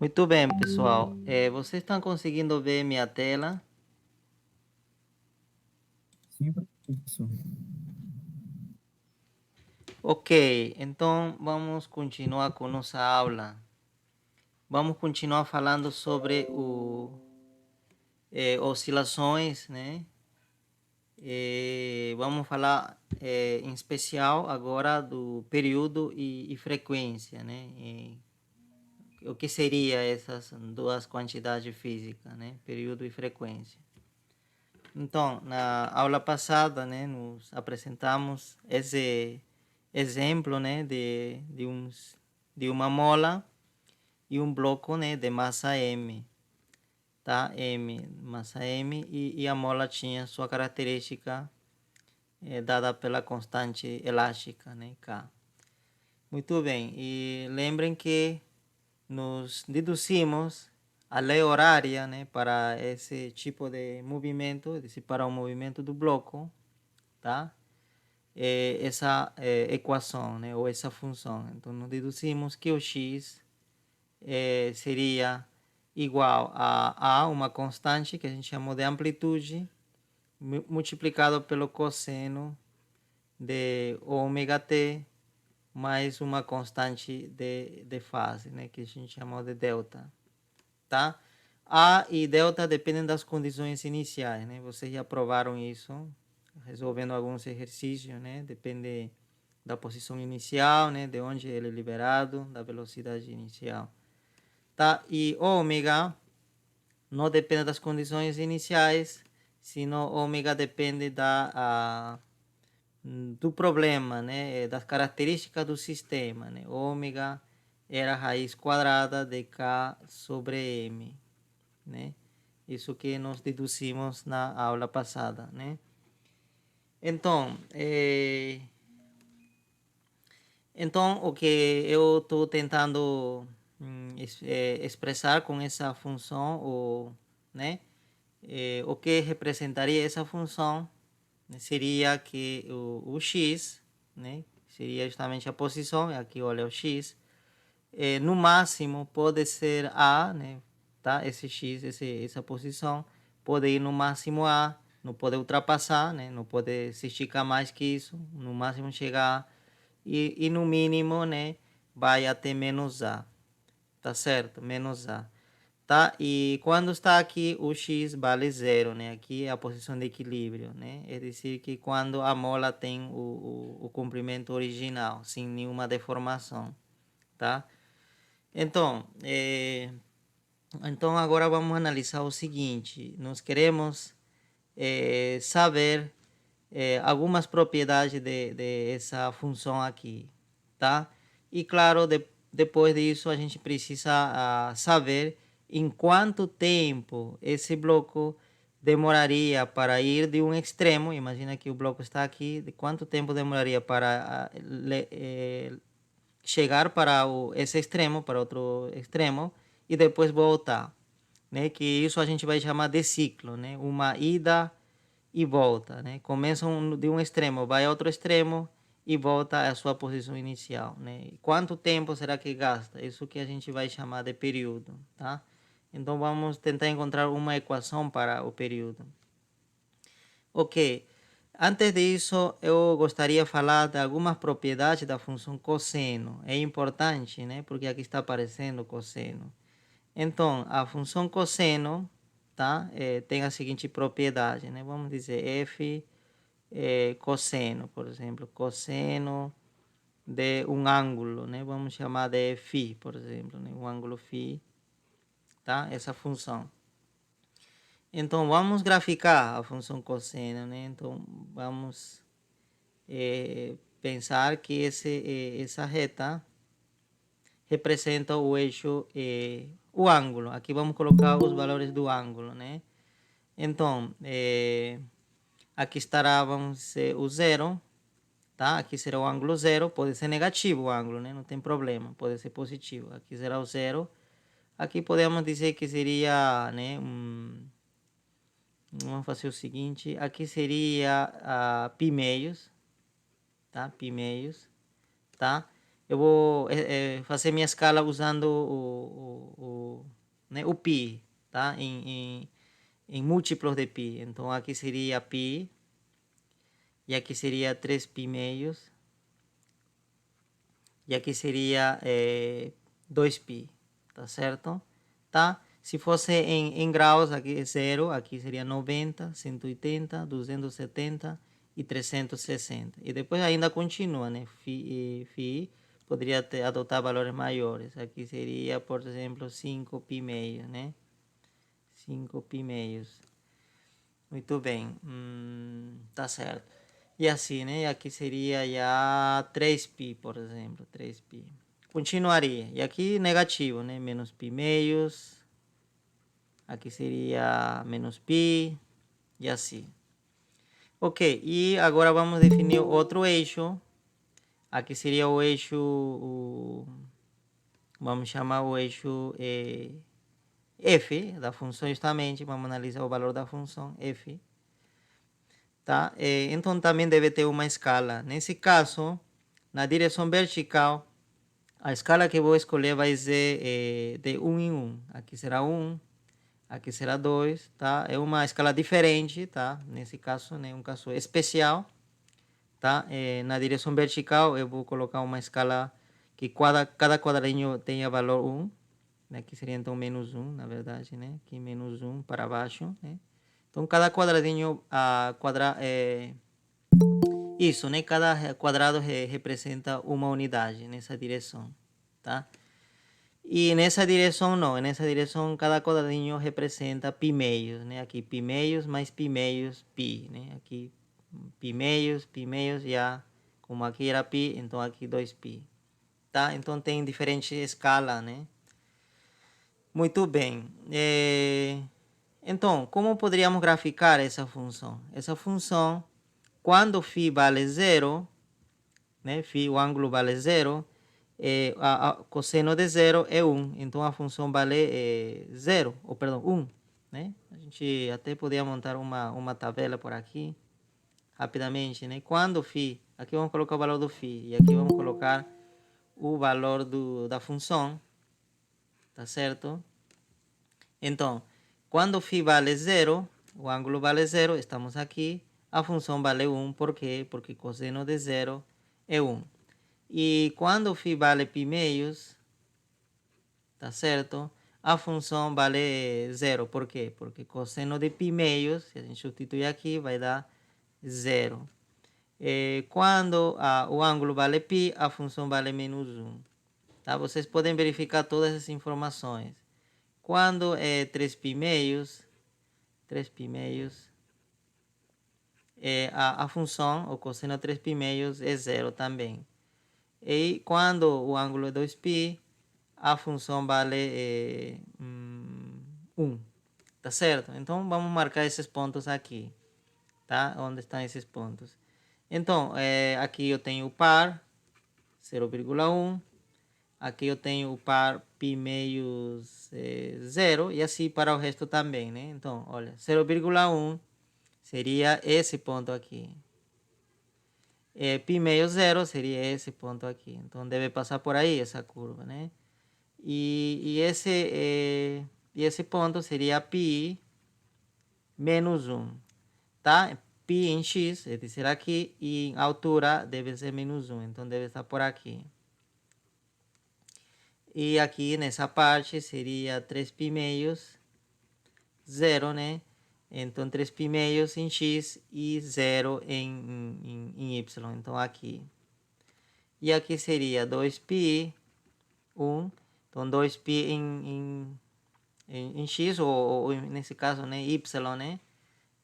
Muito bem, pessoal. Vocês estão conseguindo ver minha tela? Sim, professor. Ok, então vamos continuar com nossa aula. Vamos continuar falando sobre oscilações, né? Vamos falar em especial agora do período e frequência, né? O que seria essas duas quantidades físicas, né? Período e frequência. Então, na aula passada, né, nos apresentamos esse exemplo, né, de uma mola e um bloco, né, de massa M, tá? Massa M, e a mola tinha sua característica dada pela constante elástica, né, K. Muito bem, e lembrem que nos deduzimos a lei horária, né, para esse tipo de movimento, para o movimento do bloco, tá? Essa equação, né, ou essa função. Então, nós deduzimos que o x seria igual a uma constante que a gente chamou de amplitude multiplicado pelo cosseno de ômega t mais uma constante de fase, né, que a gente chamou de delta, tá? A e delta dependem das condições iniciais, né? Vocês já provaram isso resolvendo alguns exercícios, né? Depende da posição inicial, né? De onde ele é liberado, da velocidade inicial, tá? E ômega não depende das condições iniciais, sino ômega depende do problema, né? Das características do sistema, né? Ômega era a raiz quadrada de K sobre M, né? Isso que nós deduzimos na aula passada, né? Então, o que eu estou tentando expressar com essa função, né? O que representaria essa função, né, seria que o x, né? Seria justamente a posição, aqui olha o x, no máximo pode ser A, né? Tá? Esse x, essa posição, pode ir no máximo A, não pode ultrapassar, né? Não pode se esticar mais que isso, no máximo chegar A, e no mínimo, né? Vai até menos A, tá certo? Menos A, tá? E quando está aqui, o x vale zero, né? Aqui é a posição de equilíbrio, né? É dizer que quando a mola tem o comprimento original, sem nenhuma deformação, tá? Então, agora vamos analisar o seguinte: nós queremos saber algumas propriedades de essa função aqui, tá? E claro, depois disso a gente precisa saber em quanto tempo esse bloco demoraria para ir de um extremo. Imagina que o bloco está aqui, de quanto tempo demoraria para chegar para esse extremo, para outro extremo, e depois voltar, né? Que isso a gente vai chamar de ciclo, né? Uma ida e volta, né? Começa de um extremo, vai a outro extremo e volta à sua posição inicial, né? E quanto tempo será que gasta? Isso que a gente vai chamar de período, tá? Então vamos tentar encontrar uma equação para o período. Ok. Antes disso, eu gostaria de falar de algumas propriedades da função cosseno. É importante, né? Porque aqui está aparecendo cosseno. Então, a função cosseno, tá? Tem a seguinte propriedade, né? Vamos dizer f cosseno, por exemplo, cosseno de um ângulo, né? Vamos chamar de φ, por exemplo, né? Um ângulo φ, tá? Essa função. Então, vamos graficar a função cosseno, né? Então, vamos pensar que essa reta representa o eixo, o ângulo. Aqui vamos colocar os valores do ângulo, né? Então, aqui estará, vamos dizer, o zero, tá? Aqui será o ângulo zero, pode ser negativo o ângulo, né? Não tem problema, pode ser positivo. Aqui será o zero. Aqui podemos dizer que seria, né? Vamos fazer o seguinte, aqui seria π meios, tá? Π meios, tá? Eu vou fazer minha escala usando né? O π, tá? Em múltiplos de π. Então, aqui seria π, e aqui seria 3π meios, e aqui seria 2π, tá certo? Tá? Se fosse em graus, aqui é 0, aqui seria 90, 180, 270 e 360. E depois ainda continua, né? Φ poderia adotar valores maiores. Aqui seria, por exemplo, 5π meios, né? 5π meios. Muito bem. Tá certo. E assim, né? Aqui seria já 3π, por exemplo. 3π. Continuaria. E aqui negativo, né? Menos π meios. Aqui seria menos π. E assim. Ok. E agora vamos definir outro eixo. Aqui seria o eixo... vamos chamar o eixo f da função justamente. Vamos analisar o valor da função f. Tá? Então também deve ter uma escala. Nesse caso, na direção vertical, a escala que vou escolher vai ser de 1 em 1. Aqui será 1, aqui será 2, tá? É uma escala diferente, tá? Nesse caso, né, um caso especial, tá? Na direção vertical, eu vou colocar uma escala que cada quadradinho tenha valor 1. Aqui seria então menos 1, na verdade, né? Aqui menos 1 para baixo, né? Então, cada quadradinho isso, né? Cada quadrado representa uma unidade nessa direção, tá? E nessa direção não, nessa direção cada quadradinho representa π meios, né? Aqui π meios mais π meios, π, né? Aqui π meios já, como aqui era π, então aqui 2π, tá? Então tem diferente escala, né? Muito bem. Então, como poderíamos graficar essa função? Essa função, quando φ vale 0, né? Φ, o ângulo vale 0, cosseno de 0 é 1. Então, a função vale 0, ou perdão, 1. Né? A gente até poderia montar uma tabela por aqui, rapidamente. Né? Quando φ, aqui vamos colocar o valor do φ, e aqui vamos colocar o valor da função, tá certo? Então, quando φ vale 0, o ângulo vale 0, estamos aqui, a função vale 1, por quê? Porque cosseno de 0 é 1. E quando φ vale π meios, tá certo? A função vale 0, por quê? Porque cosseno de π meios, se a gente substituir aqui, vai dar 0. Quando o ângulo vale π, a função vale menos 1. Tá? Vocês podem verificar todas essas informações. Quando é 3π meios, a função, o cosseno de 3π meios é 0 também. E quando o ângulo é 2π, a função vale 1. Tá certo? Então, vamos marcar esses pontos aqui. Tá? Onde estão esses pontos? Então, aqui eu tenho o par, 0,1. Aqui eu tenho o par π meios 0 e assim para o resto também, né? Então, olha, 0,1 seria esse ponto aqui. Π meios 0 seria esse ponto aqui. Então, deve passar por aí essa curva, né? E esse ponto seria π menos 1, tá? Π em x, deve ser aqui, e em altura deve ser menos 1, então deve estar por aqui. E aqui nessa parte seria 3π meios, 0, né? Então 3π meios em x e 0 em y. Então aqui. E aqui seria 2π, 1. Então 2π em x, ou nesse caso, né? Y, né?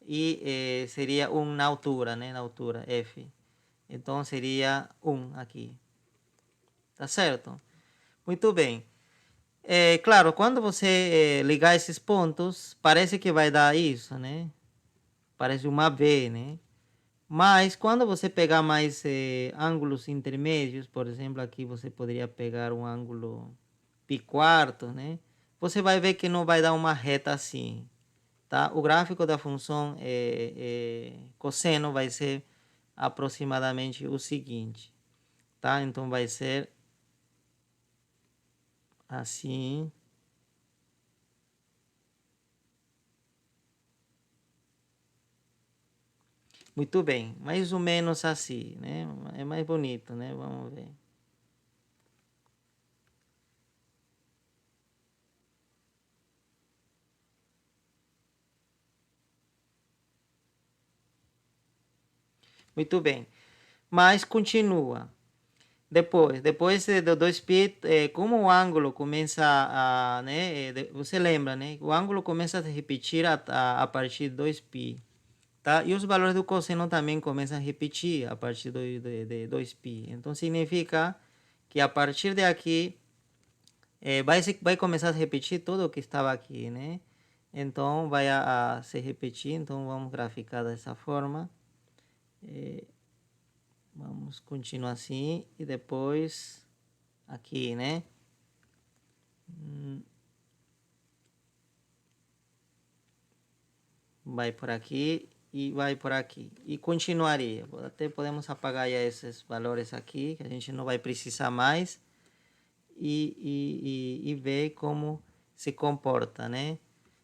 E seria 1 na altura, né? Na altura, f. Então seria 1 aqui. Tá certo? Muito bem. Claro, quando você ligar esses pontos, parece que vai dar isso, né? Parece uma V, né? Mas quando você pegar mais ângulos intermédios, por exemplo, aqui você poderia pegar um ângulo π quarto, né? Você vai ver que não vai dar uma reta assim, tá? O gráfico da função cosseno vai ser aproximadamente o seguinte, tá? Então vai ser assim, Muito bem, mais ou menos assim, né? É mais bonito, né? Vamos ver. Muito bem, mas continua. Depois do 2π, como o ângulo começa a, né? Você lembra, né? O ângulo começa a se repetir a partir de 2π. Tá? E os valores do cosseno também começam a repetir a partir de 2π. Então, significa que a partir de aqui, vai começar a repetir tudo o que estava aqui, né? Então, vai a se repetir. Então, vamos graficar dessa forma. Vamos continuar assim. E depois, aqui, né? Vai por aqui e vai por aqui. E continuaria. Até podemos apagar já esses valores aqui, que a gente não vai precisar mais. E ver como se comporta, né?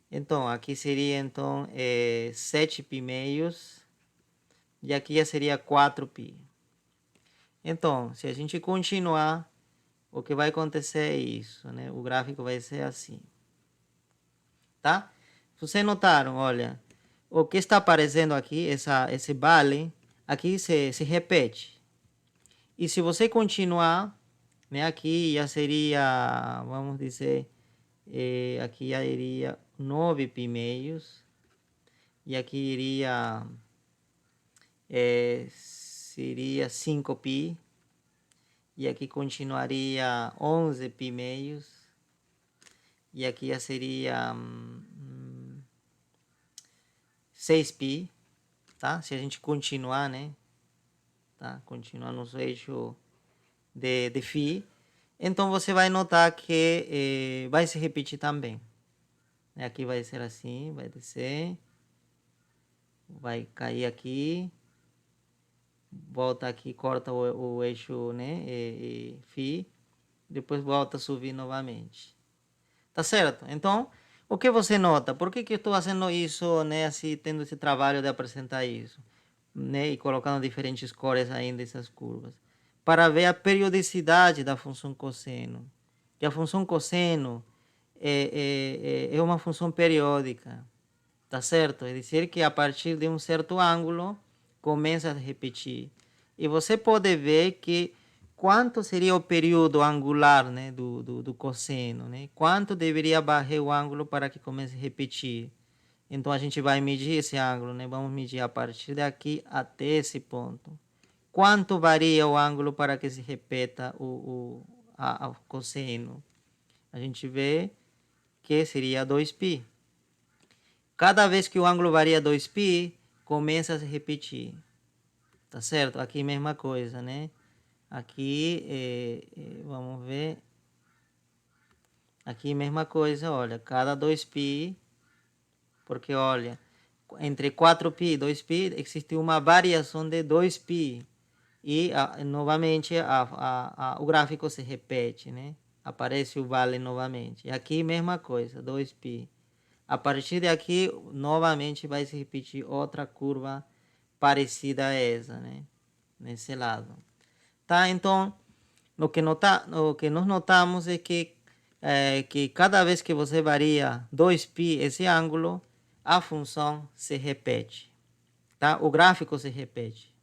Então, aqui seria, então, 7π meios. E aqui já seria 4π. Então, se a gente continuar, o que vai acontecer é isso, né? O gráfico vai ser assim. Tá? Vocês notaram, olha, o que está aparecendo aqui, esse vale, aqui se repete. E se você continuar, né, aqui já seria, vamos dizer, aqui já iria 9π meios. E aqui iria, seria 5π. E aqui continuaria 11π meios. E aqui já seria 6π, tá? Se a gente continuar, né? Tá? Continuar no eixo de φ. Então, você vai notar que vai se repetir também. Aqui vai ser assim, vai descer. Vai cair aqui. Volta aqui, corta o eixo, né? φ. Depois volta a subir novamente. Tá certo? Então, o que você nota? Por que eu estou fazendo isso, né? Assim, tendo esse trabalho de apresentar isso, né? E colocando diferentes cores ainda essas curvas. Para ver a periodicidade da função cosseno. Que a função cosseno é uma função periódica. Tá certo? É dizer que a partir de um certo ângulo começa a repetir. E você pode ver que quanto seria o período angular, né, do cosseno, né? Quanto deveria varrer o ângulo para que comece a repetir. Então a gente vai medir esse ângulo, né? Vamos medir a partir daqui até esse ponto. Quanto varia o ângulo para que se repita o cosseno? A gente vê que seria 2π. Cada vez que o ângulo varia 2π, começa a se repetir. Tá certo? Aqui mesma coisa, né? Aqui, vamos ver. Aqui mesma coisa, olha. Cada 2π, porque olha, entre 4π e 2π existe uma variação de 2π. E novamente o gráfico se repete, né? Aparece o vale novamente. E aqui mesma coisa, 2π. A partir de aqui, novamente vai se repetir outra curva parecida a essa, né? Nesse lado. Tá? Então, o que nós notamos é que cada vez que você varia 2π esse ângulo, a função se repete. Tá? O gráfico se repete.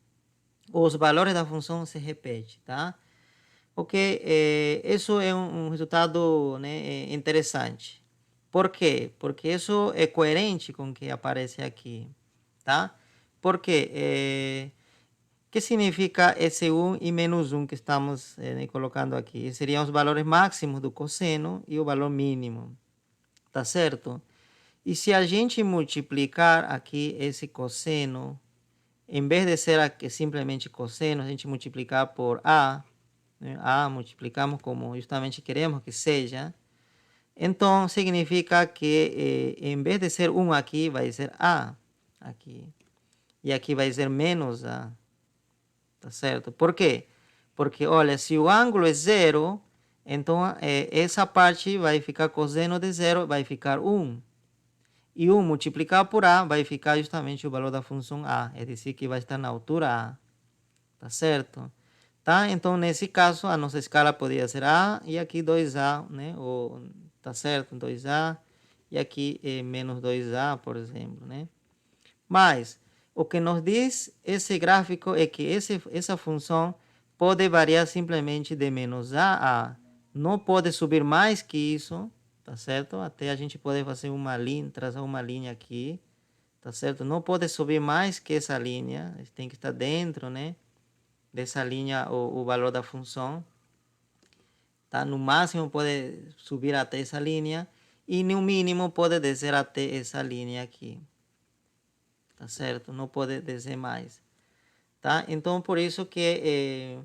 Os valores da função se repetem. Tá? Porque isso é um resultado, né, interessante. Por quê? Porque isso é coerente com o que aparece aqui, tá? Porque que significa esse 1 e menos 1 que estamos colocando aqui? Seriam os valores máximos do cosseno e o valor mínimo, tá certo? E se a gente multiplicar aqui esse cosseno, em vez de ser aqui simplesmente cosseno, a gente multiplicar por A, né? A multiplicamos como justamente queremos que seja. Então, significa que em vez de ser 1 aqui, vai ser A aqui. E aqui vai ser menos A. Tá certo? Por quê? Porque, olha, se o ângulo é 0, então essa parte vai ficar cosseno de 0, vai ficar 1. E 1 multiplicado por A vai ficar justamente o valor da função A, é dizer, que vai estar na altura A, tá certo? Tá? Então, nesse caso, a nossa escala poderia ser A e aqui 2A, né? Ou, tá certo? 2A e aqui menos 2A, por exemplo, né? Mas, o que nos diz esse gráfico é que essa função pode variar simplesmente de menos A. Não pode subir mais que isso, tá certo? Até a gente poder fazer uma linha, traçar uma linha aqui, tá certo? Não pode subir mais que essa linha, tem que estar dentro, né? Dessa linha o valor da função, tá? No máximo pode subir até essa linha e no mínimo pode descer até essa linha aqui, tá certo? Não pode descer mais, tá? Então por isso que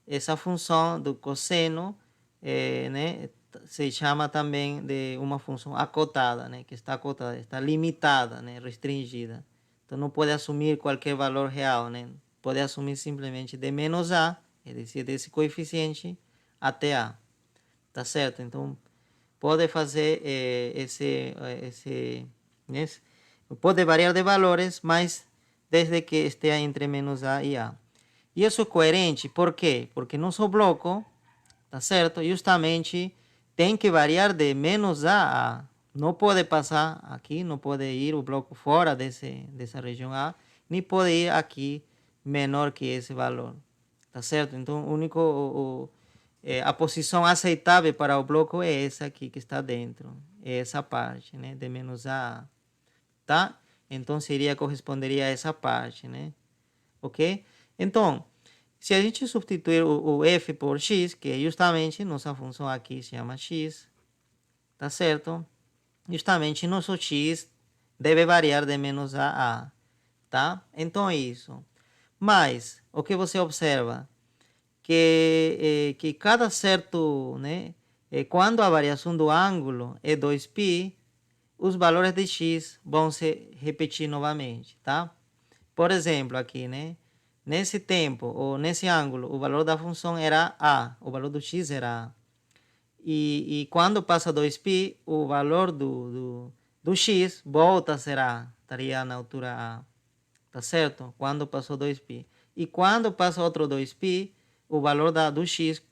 essa função do cosseno, né, se chama também de uma função acotada, né? Que está acotada, está limitada, né? Restringida. Então não pode assumir qualquer valor real, né? Pode assumir simplesmente de menos A, é dizer, desse coeficiente até A, tá certo? Então pode fazer né, pode variar de valores, mas desde que esteja entre menos A e A. E isso é coerente, por quê? Porque nosso bloco, tá certo? Justamente tem que variar de menos A. Não pode passar aqui, não pode ir o bloco fora dessa região A, nem pode ir aqui menor que esse valor, tá certo? Então, a posição aceitável para o bloco é essa aqui que está dentro, é essa parte, né, de menos A, tá? Então, corresponderia a essa parte, né? Ok? Então, se a gente substituir o f por x, que é justamente nossa função aqui se chama x, tá certo? Justamente nosso x deve variar de menos a, tá? Então é isso. Mas, o que você observa? Que cada certo, né? Quando a variação do ângulo é 2π, os valores de x vão se repetir novamente, tá? Por exemplo, aqui, né? Nesse tempo, ou nesse ângulo, o valor da função era A, o valor do x era A. E quando passa 2π, o valor do x volta a ser A, estaria na altura A, tá certo? Quando passou 2π. E quando passa outro 2π, o valor do x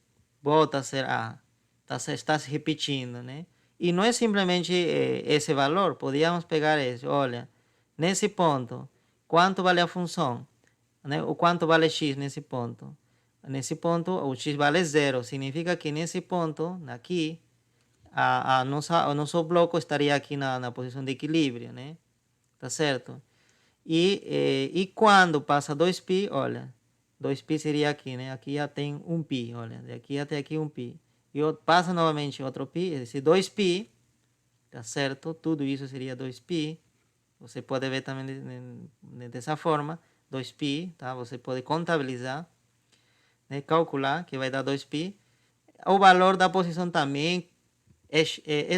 volta a ser A, está se repetindo, né? E não é simplesmente esse valor, podíamos pegar esse, olha, nesse ponto, quanto vale a função? Né? O quanto vale x nesse ponto? Nesse ponto, o x vale 0. Significa que nesse ponto, aqui, o nosso bloco estaria aqui na posição de equilíbrio, né? Tá certo? E quando passa 2π, olha, 2π seria aqui, né? Aqui já tem 1π, olha, daqui até aqui 1π. E passa novamente outro π, esse 2π, tá certo? Tudo isso seria 2π. Você pode ver também dessa forma, 2π, tá? Você pode contabilizar, né? Calcular, que vai dar 2π. O valor da posição também é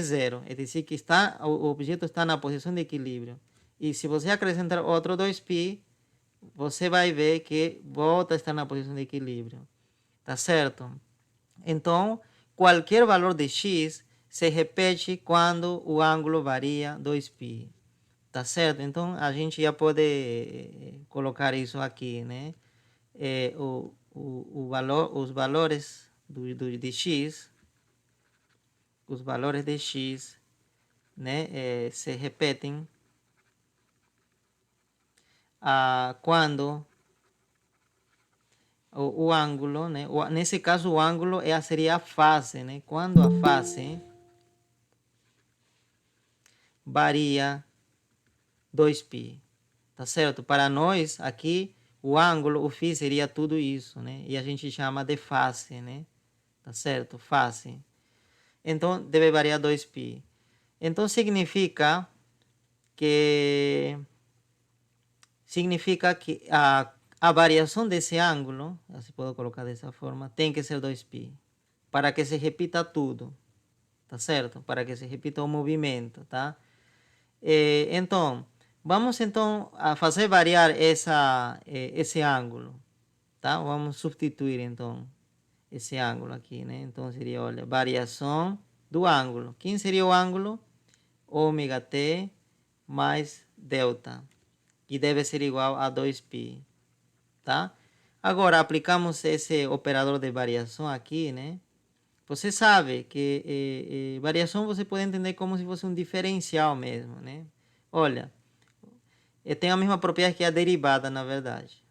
zero, é dizer, que o objeto está na posição de equilíbrio. E se você acrescentar outro 2π, você vai ver que volta a estar na posição de equilíbrio, tá certo? Então, qualquer valor de x se repete quando o ângulo varia 2π. Tá certo? Então, a gente já pode colocar isso aqui, né? Os valores de x, os valores de x, né? Se repetem quando o ângulo, né? Nesse caso, o ângulo seria a fase, né? Quando a fase varia 2π, tá certo? Para nós, aqui, o ângulo, o φ seria tudo isso, né? E a gente chama de face, né? Tá certo? Face. Então, deve variar 2π. Então, significa que a variação desse ângulo, assim pode colocar dessa forma, tem que ser 2π, para que se repita tudo, tá certo? Para que se repita o movimento, tá? Então, vamos então a fazer variar esse ângulo, tá? Vamos substituir então esse ângulo aqui, né? Então seria, olha, variação do ângulo. Quem seria o ângulo? Ômega t mais delta, que deve ser igual a 2π, tá? Agora, aplicamos esse operador de variação aqui, né? Você sabe que variação você pode entender como se fosse um diferencial mesmo, né? Olha, tem a mesma propriedade que a derivada, na verdade.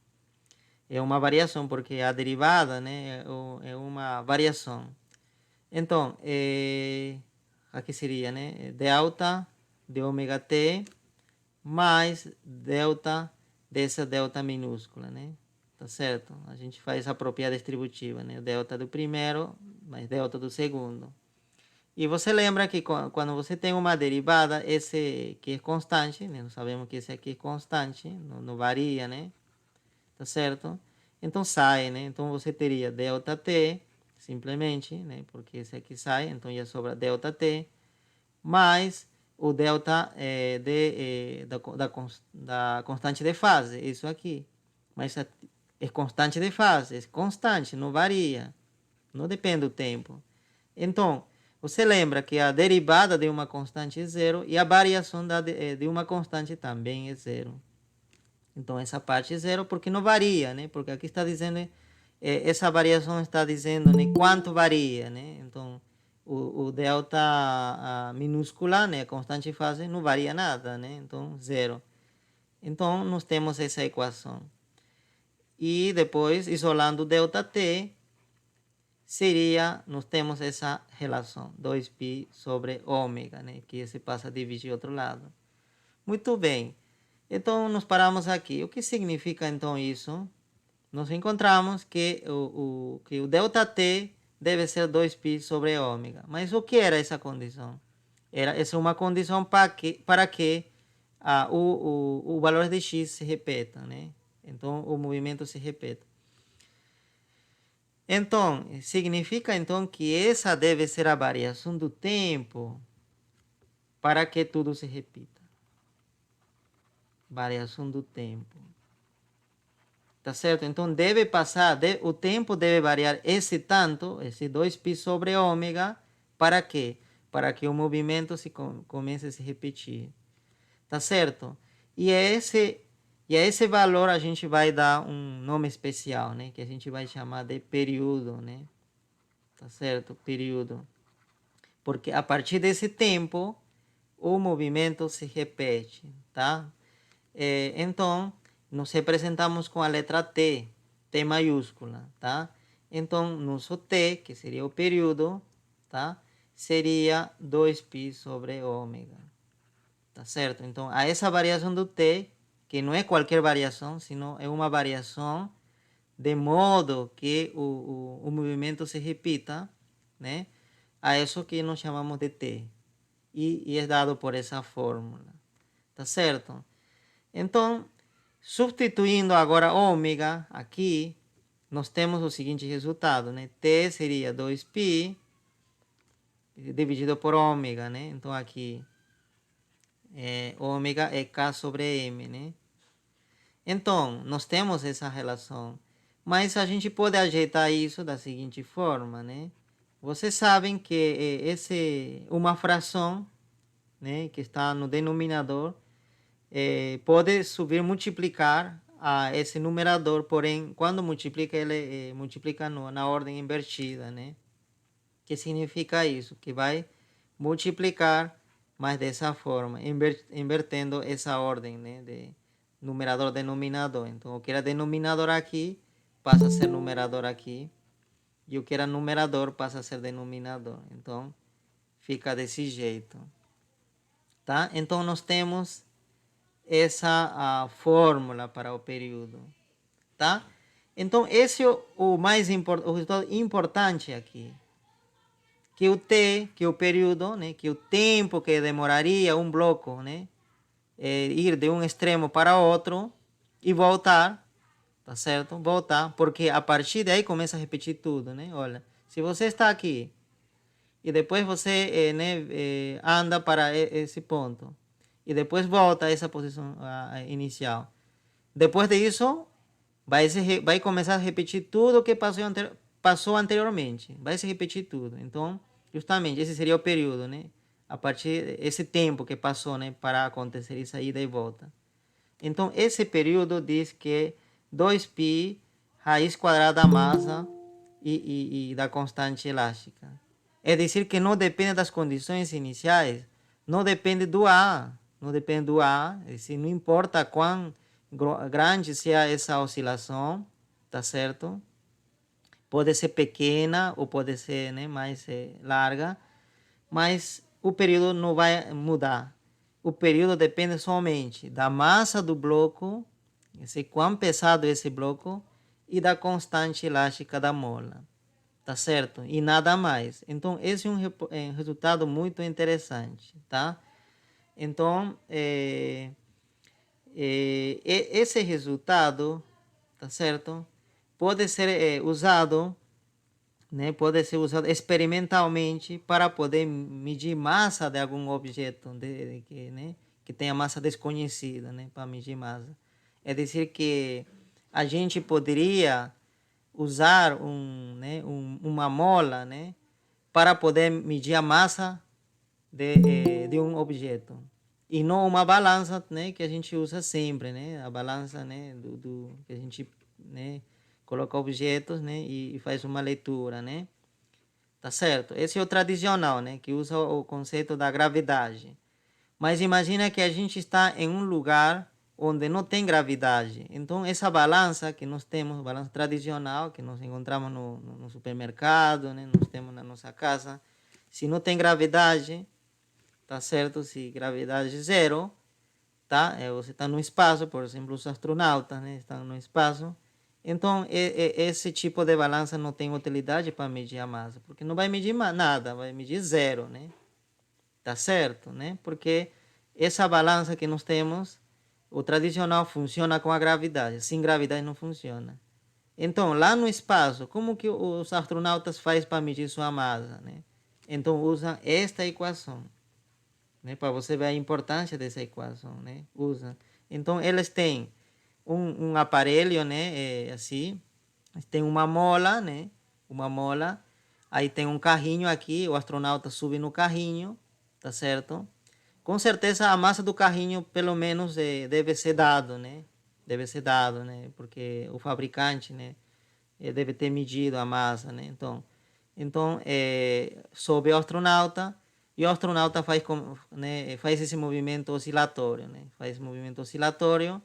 É uma variação, porque a derivada, né, é uma variação. Então, aqui seria, né, delta de ômega t mais delta dessa delta minúscula, né? Tá certo? A gente faz a propriedade distributiva, né? Delta do primeiro mais delta do segundo. E você lembra que quando você tem uma derivada, esse que é constante, né? Nós sabemos que esse aqui é constante, não varia, né? Tá certo? Então sai, né? Então você teria delta t, simplesmente, né? Porque esse aqui sai, então já sobra delta t, mais o delta da constante de fase, isso aqui. Mas é constante de fase, é constante, não varia, não depende do tempo. Então, você lembra que a derivada de uma constante é zero e a variação de uma constante também é zero. Então, essa parte é zero porque não varia, né? Porque aqui está dizendo, essa variação está dizendo, né, quanto varia, né? Então, o delta minúscula, né, a constante de fase, não varia nada, né? Então, zero. Então, nós temos essa equação. E depois, isolando o delta t, nós temos essa relação, 2π sobre ômega, né? Que se passa a dividir outro lado. Muito bem. Então, nos paramos aqui. O que significa, então, isso? Nós encontramos que o ΔT deve ser 2π sobre ômega. Mas o que era essa condição? Essa é uma condição para que o valor de x se repita, né? Então, o movimento se repita. Então, significa então que essa deve ser a variação do tempo para que tudo se repita. Variação do tempo. Tá certo? Então, deve passar, o tempo deve variar esse tanto, esse 2π sobre ômega, para quê? Para que o movimento comece a se repetir. Tá certo? E a esse valor a gente vai dar um nome especial, né? Que a gente vai chamar de período, né? Tá certo? Período. Porque a partir desse tempo, o movimento se repete, tá? Então, nos representamos com a letra T, T maiúscula, tá? Então, nosso T, que seria o período, tá? Seria 2π sobre ômega, tá certo? Então, a essa variação do T, que não é qualquer variação, senão é uma variação de modo que o movimento se repita, né? A isso que nós chamamos de T. E é dado por essa fórmula, tá certo? Então, substituindo agora ômega aqui, nós temos o seguinte resultado, né? T seria 2π dividido por ômega, né? Então, aqui, ômega é K sobre M, né? Então, nós temos essa relação. Mas a gente pode ajeitar isso da seguinte forma, né? Vocês sabem que uma fração, né, que está no denominador, pode subir, multiplicar a esse numerador, porém, quando multiplica, ele multiplica na ordem invertida, né? Que significa isso? Que vai multiplicar, mas dessa forma, invertendo essa ordem, né? De numerador, denominador. Então, o que era denominador aqui, passa a ser numerador aqui. E o que era numerador, passa a ser denominador. Então, fica desse jeito. Tá? Então, nós temos essa fórmula para o período, tá? Então, esse é o mais o resultado importante aqui, que o T, que o período, né, que o tempo que demoraria um bloco, né, ir de um extremo para outro e voltar, tá certo? Voltar, porque a partir daí começa a repetir tudo, né? Olha, se você está aqui e depois você anda para esse ponto e depois volta a essa posição inicial. Depois disso, vai começar a repetir tudo o que passou anteriormente. Vai se repetir tudo. Então, justamente, esse seria o período, né? a partir desse tempo que passou, né, para acontecer essa ida e volta. Então, esse período diz que 2π raiz quadrada da massa e da constante elástica. É dizer que não depende das condições iniciais, não depende do A, não depende do A, é dizer, não importa quão grande seja essa oscilação, tá certo? Pode ser pequena ou pode ser, né, mais larga, mas o período não vai mudar. O período depende somente da massa do bloco, quão pesado é esse bloco, e da constante elástica da mola. Tá certo? E nada mais. Então, esse é um resultado muito interessante, tá? Então, esse resultado, tá certo? Pode ser usado, né? Pode ser usado experimentalmente para poder medir massa de algum objeto né? Que tenha massa desconhecida, né? Para medir massa. É dizer que a gente poderia usar né, uma mola, né, para poder medir a massa de um objeto. E não uma balança, né, que a gente usa sempre, né, a balança, né, que a gente, né, coloca objetos, né, e faz uma leitura, né. Tá certo? Esse é o tradicional, né, que usa o conceito da gravidade. Mas imagina que a gente está em um lugar onde não tem gravidade. Então, essa balança que nós temos, balança tradicional, que nós encontramos no supermercado, né? Nós temos na nossa casa, se não tem gravidade, tá certo? Se gravidade zero, tá? Você está no espaço, por exemplo, os astronautas, né? Estão no espaço. Então, esse tipo de balança não tem utilidade para medir a massa, porque não vai medir nada, vai medir zero, né? Tá certo, né? Porque essa balança que nós temos, o tradicional funciona com a gravidade. Sem gravidade não funciona. Então, lá no espaço, como que os astronautas fazem para medir sua massa, né? Então, usam esta equação, né? Para você ver a importância dessa equação, né? Usa. Então, eles têm um aparelho, né? Assim, tem uma mola, né? Uma mola. Aí tem um carrinho aqui, o astronauta sube no carrinho, tá certo? Com certeza a massa do carrinho, pelo menos, deve ser dado, né? Deve ser dado, né? Porque o fabricante, né? Deve ter medido a massa, né? Então sobe o astronauta e o astronauta faz, né? Faz esse movimento oscilatório, né? Faz esse movimento oscilatório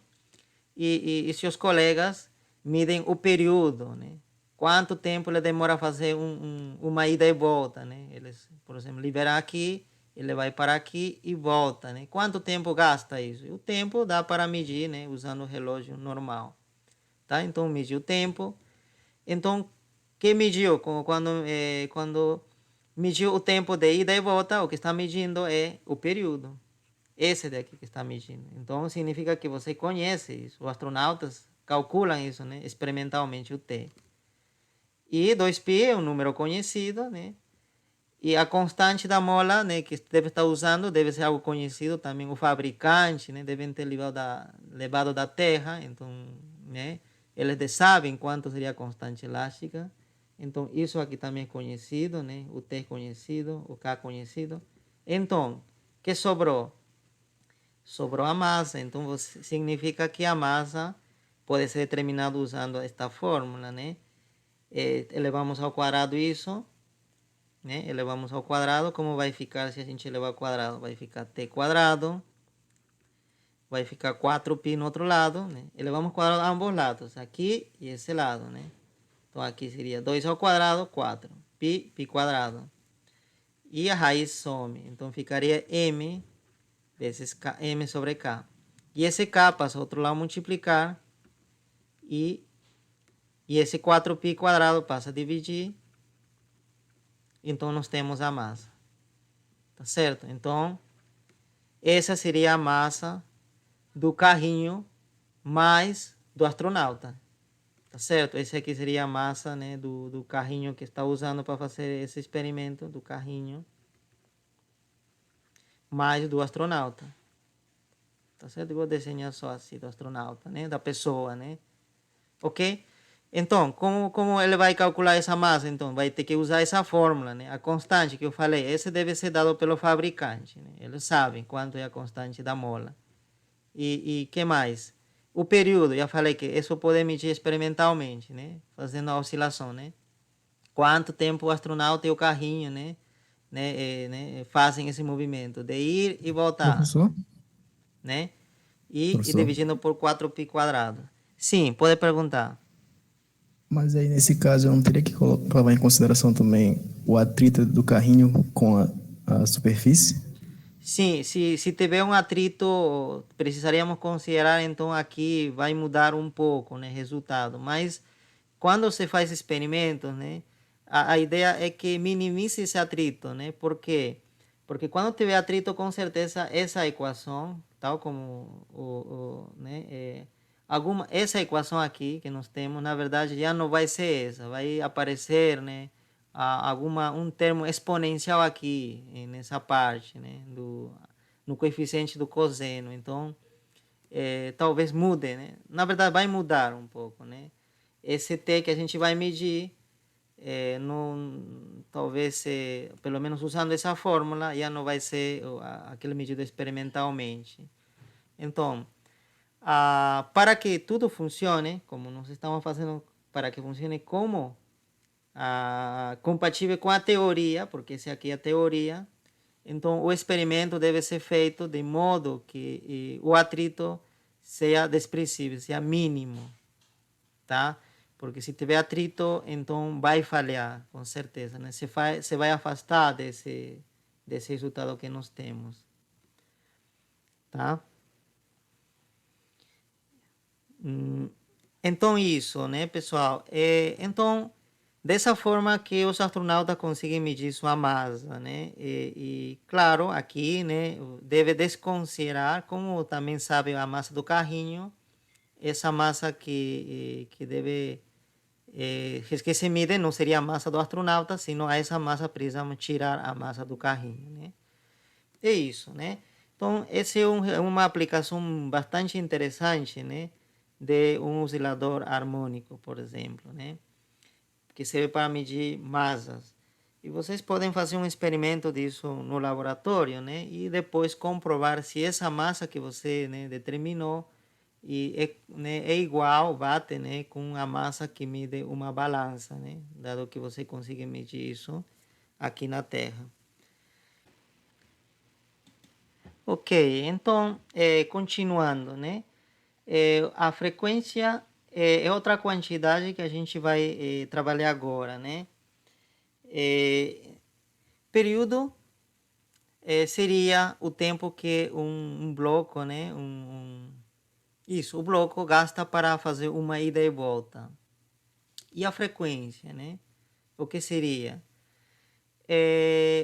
e seus colegas medem o período, né? Quanto tempo ele demora a fazer uma ida e volta, né? Eles, por exemplo, liberam aqui, ele vai para aqui e volta, né? Quanto tempo gasta isso? O tempo dá para medir, né? Usando o relógio normal, tá? Então, mediu o tempo. Então, que mediu? Quando mediu o tempo de ida e volta, o que está medindo é o período. Esse daqui que está medindo. Então, significa que você conhece isso. Os astronautas calculam isso, né? Experimentalmente, o T. E 2π é um número conhecido, né? E a constante da mola, né, que deve estar usando, deve ser algo conhecido também. O fabricante, né, devem ter levado da Terra, então, né, eles sabem quanto seria a constante elástica. Então, isso aqui também é conhecido, né? O T é conhecido, o K é conhecido. Então, o que sobrou? Sobrou a massa. Então, significa que a massa pode ser determinada usando esta fórmula, né? Elevamos ao quadrado isso, né? Elevamos ao quadrado, como vai ficar se a gente elevar ao quadrado? Vai ficar t quadrado, vai ficar 4π no outro lado, né? Elevamos ao quadrado a ambos lados, aqui e esse lado, né? Então aqui seria 2 ao quadrado, 4, π quadrado. E a raiz some, então ficaria m vezes k, m sobre k. E esse k passa ao outro lado multiplicar, e esse 4π quadrado passa a dividir. Então, nós temos a massa. Tá certo? Então, essa seria a massa do carrinho mais do astronauta. Tá certo? Esse aqui seria a massa, né, do carrinho que está usando para fazer esse experimento, do carrinho, mais do astronauta. Tá certo? Eu vou desenhar só assim, do astronauta, né, da pessoa, né? Ok? Então, como ele vai calcular essa massa? Então, vai ter que usar essa fórmula, né? A constante que eu falei, esse deve ser dado pelo fabricante, né? Eles sabem quanto é a constante da mola. E que mais? O período, já falei que isso pode medir experimentalmente, né? Fazendo a oscilação, né? Quanto tempo o astronauta e o carrinho, né, fazem esse movimento de ir e voltar, Professor? né? E Professor? dividindo por 4π². Sim, pode perguntar. Mas aí, nesse caso, eu não teria que levar em consideração também o atrito do carrinho com a superfície? Sim, se tiver um atrito, precisaríamos considerar, então aqui vai mudar um pouco, né, resultado. Mas quando você faz experimentos, né, a ideia é que minimize esse atrito, né? Por quê? Porque quando tiver atrito, com certeza essa equação, tal como essa equação aqui que nós temos, na verdade já não vai ser essa, vai aparecer, né, um termo exponencial aqui nessa parte, né, no coeficiente do cosseno. Então, talvez mude, né? Na verdade, vai mudar um pouco, né? Esse T que a gente vai medir, não, talvez, pelo menos usando essa fórmula, já não vai ser aquele medido experimentalmente. Então, para que tudo funcione, como nós estamos fazendo, para que funcione como compatível com a teoria, porque essa aqui é a teoria, então o experimento deve ser feito de modo que o atrito seja desprezível, seja mínimo, tá? Porque se tiver atrito, então vai falhar, com certeza, né? Você vai afastar desse resultado que nós temos, tá? Então, isso, né, pessoal? Então, dessa forma que os astronautas conseguem medir sua massa, né? Claro, aqui, né, deve desconsiderar, como também sabe a massa do carrinho, essa massa que deve, que se mide não seria a massa do astronauta, sino a essa massa precisamos tirar a massa do carrinho, né? É isso, né? Então, essa é uma aplicação bastante interessante, né? De um oscilador harmônico, por exemplo, né? Que serve para medir massas. E vocês podem fazer um experimento disso no laboratório, né? E depois comprovar se essa massa que você, né, determinou é igual, bate, né, com a massa que mide uma balança, né? Dado que você consegue medir isso aqui na Terra. Ok, então, continuando, né? A frequência é outra quantidade que a gente vai trabalhar agora, né? Período seria o tempo que um bloco, né? Isso, o bloco gasta para fazer uma ida e volta. E a frequência, né? O que seria?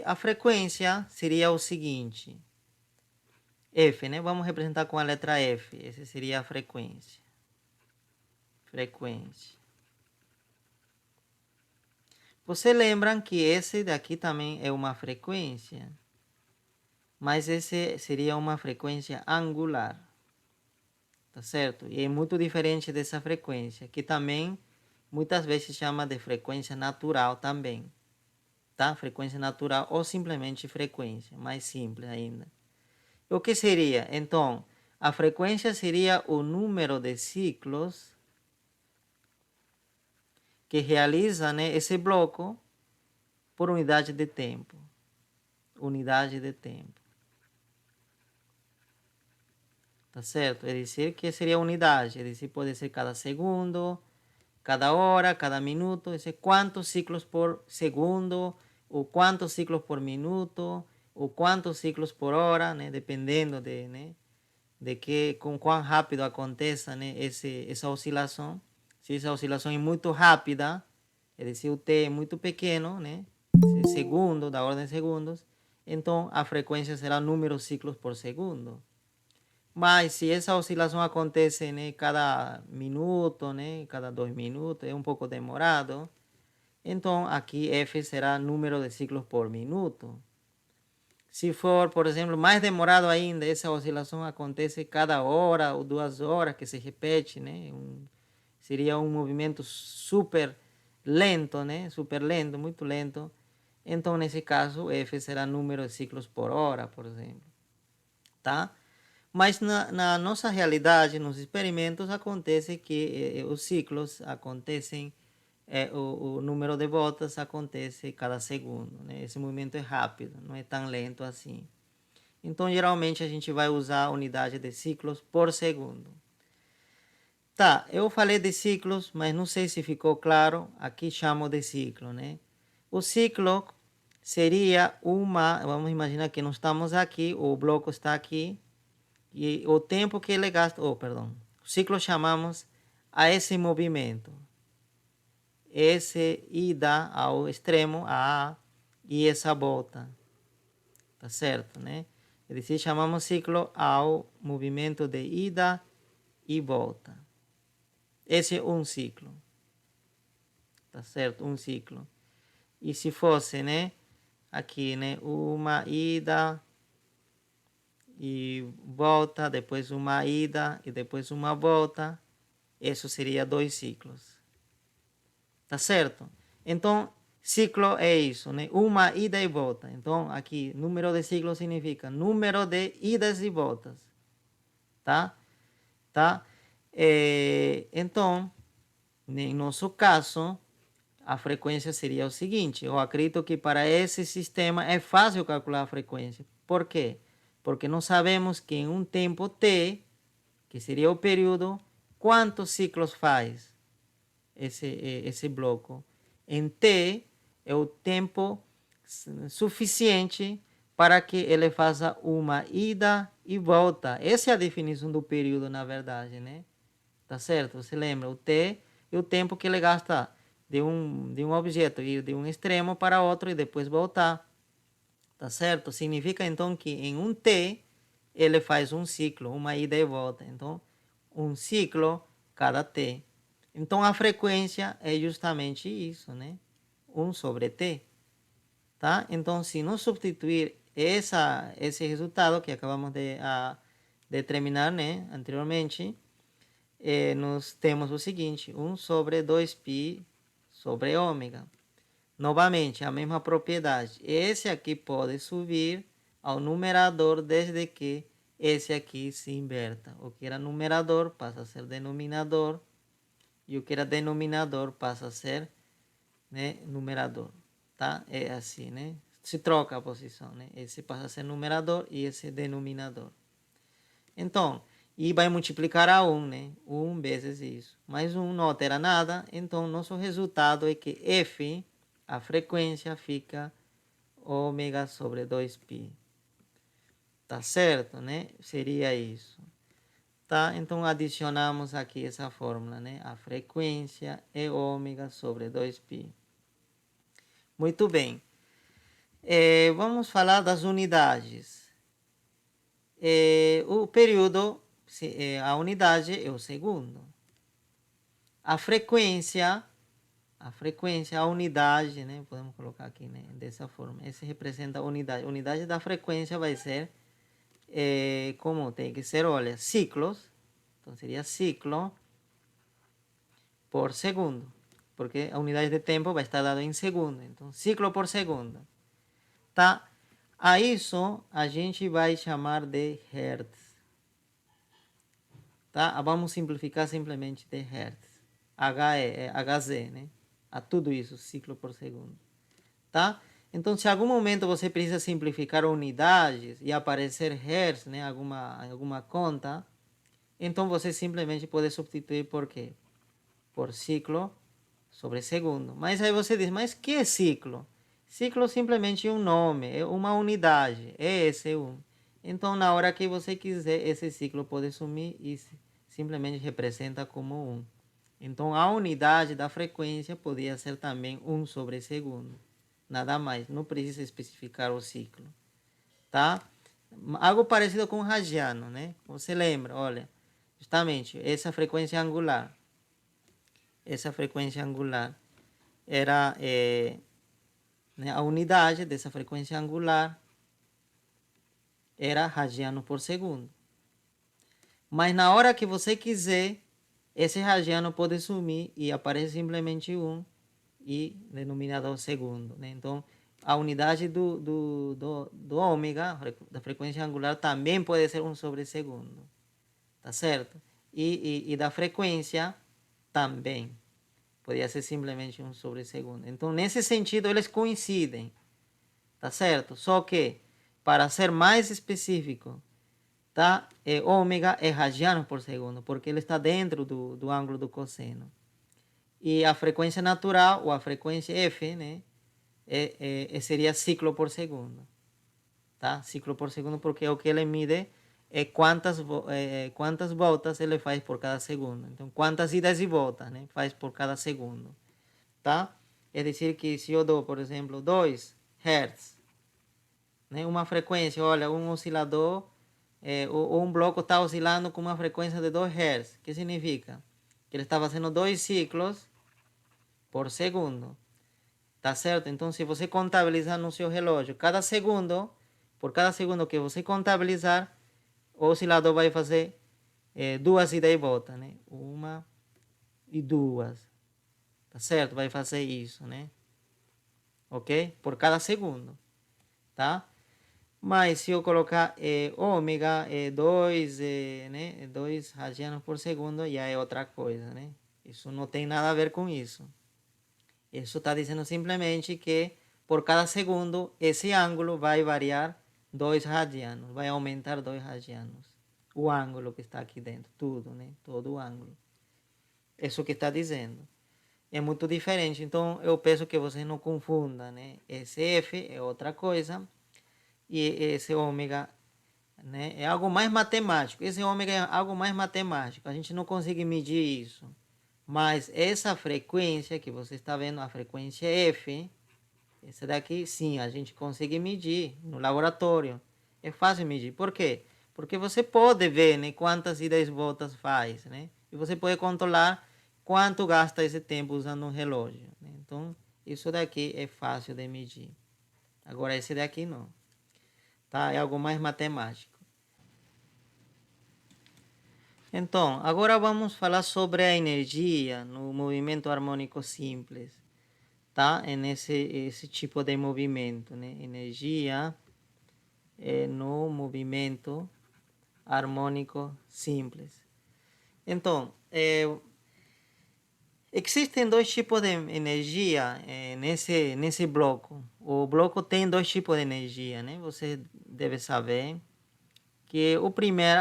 A frequência seria o seguinte: F, né? Vamos representar com a letra F. Essa seria a frequência. Frequência. Você lembram que esse daqui também é uma frequência, mas esse seria uma frequência angular, tá certo? E é muito diferente dessa frequência, que também muitas vezes chama de frequência natural também, tá? Frequência natural ou simplesmente frequência, mais simples ainda. O que seria? Então, a frequência seria o número de ciclos que realiza, né, esse bloco por unidade de tempo. Unidade de tempo. Tá certo? É dizer que seria unidade. É dizer, pode ser cada segundo, cada hora, cada minuto. É quantos ciclos por segundo, ou quantos ciclos por minuto, ou quantos ciclos por hora, né? Dependendo com quão rápido aconteça, né, essa oscilação. Se essa oscilação é muito rápida, é dizer, o t é muito pequeno, né, segundo, da ordem de segundos, então a frequência será número de ciclos por segundo. Mas se essa oscilação acontece, né, cada minuto, né, cada 2 minutos, é um pouco demorado, então aqui f será número de ciclos por minuto. Se for, por exemplo, mais demorado ainda, essa oscilação acontece cada hora ou 2 horas que se repete, né? seria um movimento super lento, né? Super lento, muito lento. Então, nesse caso, F será número de ciclos por hora, por exemplo. Tá? Mas na nossa realidade, nos experimentos, acontece que os ciclos acontecem, o número de voltas acontece cada segundo, né? Esse movimento é rápido, não é tão lento assim. Então, geralmente, a gente vai usar a unidade de ciclos por segundo. Tá, eu falei de ciclos, mas não sei se ficou claro. Aqui chamo de ciclo, né? O ciclo seria vamos imaginar que nós estamos aqui, o bloco está aqui, e o tempo que ele gasta, perdão, o ciclo chamamos a esse movimento. Esse ida ao extremo, A, e essa volta. Tá certo, né? É decir, chamamos ciclo ao movimento de ida e volta. Esse é um ciclo. Tá certo? Um ciclo. E se fosse, né? Aqui, né? Uma ida e volta, depois uma ida e depois uma volta. Isso seria 2 ciclos. Tá certo? Então, ciclo é isso, né? Uma ida e volta. Então, aqui, número de ciclos significa número de idas e voltas. Tá? Tá? Então, em nosso caso, a frequência seria o seguinte. Eu acredito que para esse sistema é fácil calcular a frequência. Por quê? Porque nós sabemos que em um tempo t, que seria o período, quantos ciclos faz esse bloco? Em t é o tempo suficiente para que ele faça uma ida e volta. Essa é a definição do período, na verdade, né? Tá certo? Você lembra? O t é o tempo que ele gasta de um objeto, ir de um extremo para outro e depois voltar. Tá certo? Significa então que em um t ele faz um ciclo, uma ida e volta. Então, um ciclo cada t. Então, a frequência é justamente isso, né? 1 sobre t. Tá? Então, se nós substituir esse resultado que acabamos de determinar, né, anteriormente, nós temos o seguinte, 1 sobre 2π sobre ômega. Novamente, a mesma propriedade. Esse aqui pode subir ao numerador desde que esse aqui se inverta. O que era numerador passa a ser denominador e o que era denominador passa a ser, né, numerador. Tá? É assim, né? Se troca a posição, né? Esse passa a ser numerador e esse denominador. Então, e vai multiplicar a 1, né? 1 vezes isso. Mas 1 não altera nada, então nosso resultado é que F, a frequência, fica ômega sobre 2π. Tá certo, né? Seria isso. Tá? Então, adicionamos aqui essa fórmula, né? A frequência é ômega sobre 2π. Muito bem. Vamos falar das unidades. O período, a unidade é o segundo. A frequência, a unidade, né? Podemos colocar aqui, né, dessa forma. Esse representa a unidade. A unidade da frequência vai ser, como tem que ser, olha, ciclos. Então, seria ciclo por segundo. Porque a unidade de tempo vai estar dada em segundo. Então, ciclo por segundo. Tá? A isso a gente vai chamar de Hertz. Tá? Vamos simplificar simplesmente de Hertz. Hz, né? A tudo isso, ciclo por segundo. Tá? Então, se em algum momento você precisa simplificar unidades e aparecer Hertz, né? Alguma conta, então você simplesmente pode substituir por quê? Por ciclo sobre segundo. Mas aí você diz, mas que é ciclo? Ciclo simplesmente é um nome, é uma unidade, é esse um. Então, na hora que você quiser, esse ciclo pode sumir e simplesmente representa como 1. Então, a unidade da frequência poderia ser também 1 sobre segundo. Nada mais, não precisa especificar o ciclo. Tá? Algo parecido com o radiano, né? Você lembra, olha, justamente, essa frequência angular. Essa frequência angular era né, a unidade dessa frequência angular era radiano por segundo. Mas na hora que você quiser esse radiano pode sumir e aparece simplesmente um e denominado segundo, né? Então, a unidade do ômega, da frequência angular, também pode ser 1/segundo, tá certo? E da frequência também. Podia ser simplesmente 1/segundo. Então, nesse sentido, eles coincidem, tá certo? Só que, para ser mais específico, tá? Ômega é radianos por segundo, porque ele está dentro do ângulo do cosseno. E a frequência natural, ou a frequência F, né? Seria ciclo por segundo, tá? Ciclo por segundo, porque o que ele mide é quantas voltas ele faz por cada segundo. Então, quantas idas e voltas, né? Faz por cada segundo, tá? É dizer que se eu dou, por exemplo, 2 Hz, né? Uma frequência, olha, um oscilador, ou um bloco está oscilando com uma frequência de 2 Hz. O que significa? Que ele está fazendo 2 ciclos por segundo. Tá certo? Então, se você contabilizar no seu relógio, por cada segundo que você contabilizar, o oscilador vai fazer 2 idas e volta, né? 1 e 2. Tá certo? Vai fazer isso, né? Ok? Por cada segundo, tá? Mas se eu colocar ômega 2, né? 2 radianos por segundo, já é outra coisa, né? Isso não tem nada a ver com isso. Isso está dizendo simplesmente que por cada segundo esse ângulo vai variar 2 radianos, vai aumentar 2 radianos. O ângulo que está aqui dentro, tudo, né? Todo o ângulo. Isso que está dizendo. É muito diferente, então eu peço que vocês não confundam, né? Esse F é outra coisa e esse ômega, né? É algo mais matemático. Esse ômega é algo mais matemático. A gente não consegue medir isso. Mas essa frequência que você está vendo, a frequência F, essa daqui sim, a gente consegue medir no laboratório. É fácil medir. Por quê? Porque você pode ver, né, quantas idas e voltas faz, né? E você pode controlar quanto gasta esse tempo usando um relógio, né? Então, isso daqui é fácil de medir. Agora, esse daqui não. Tá? É algo mais matemático. Então, agora vamos falar sobre a energia no movimento harmônico simples, tá? Esse tipo de movimento, né? Energia no movimento harmônico simples. Então, existem dois tipos de energia nesse bloco. O bloco tem dois tipos de energia, né? Você deve saber que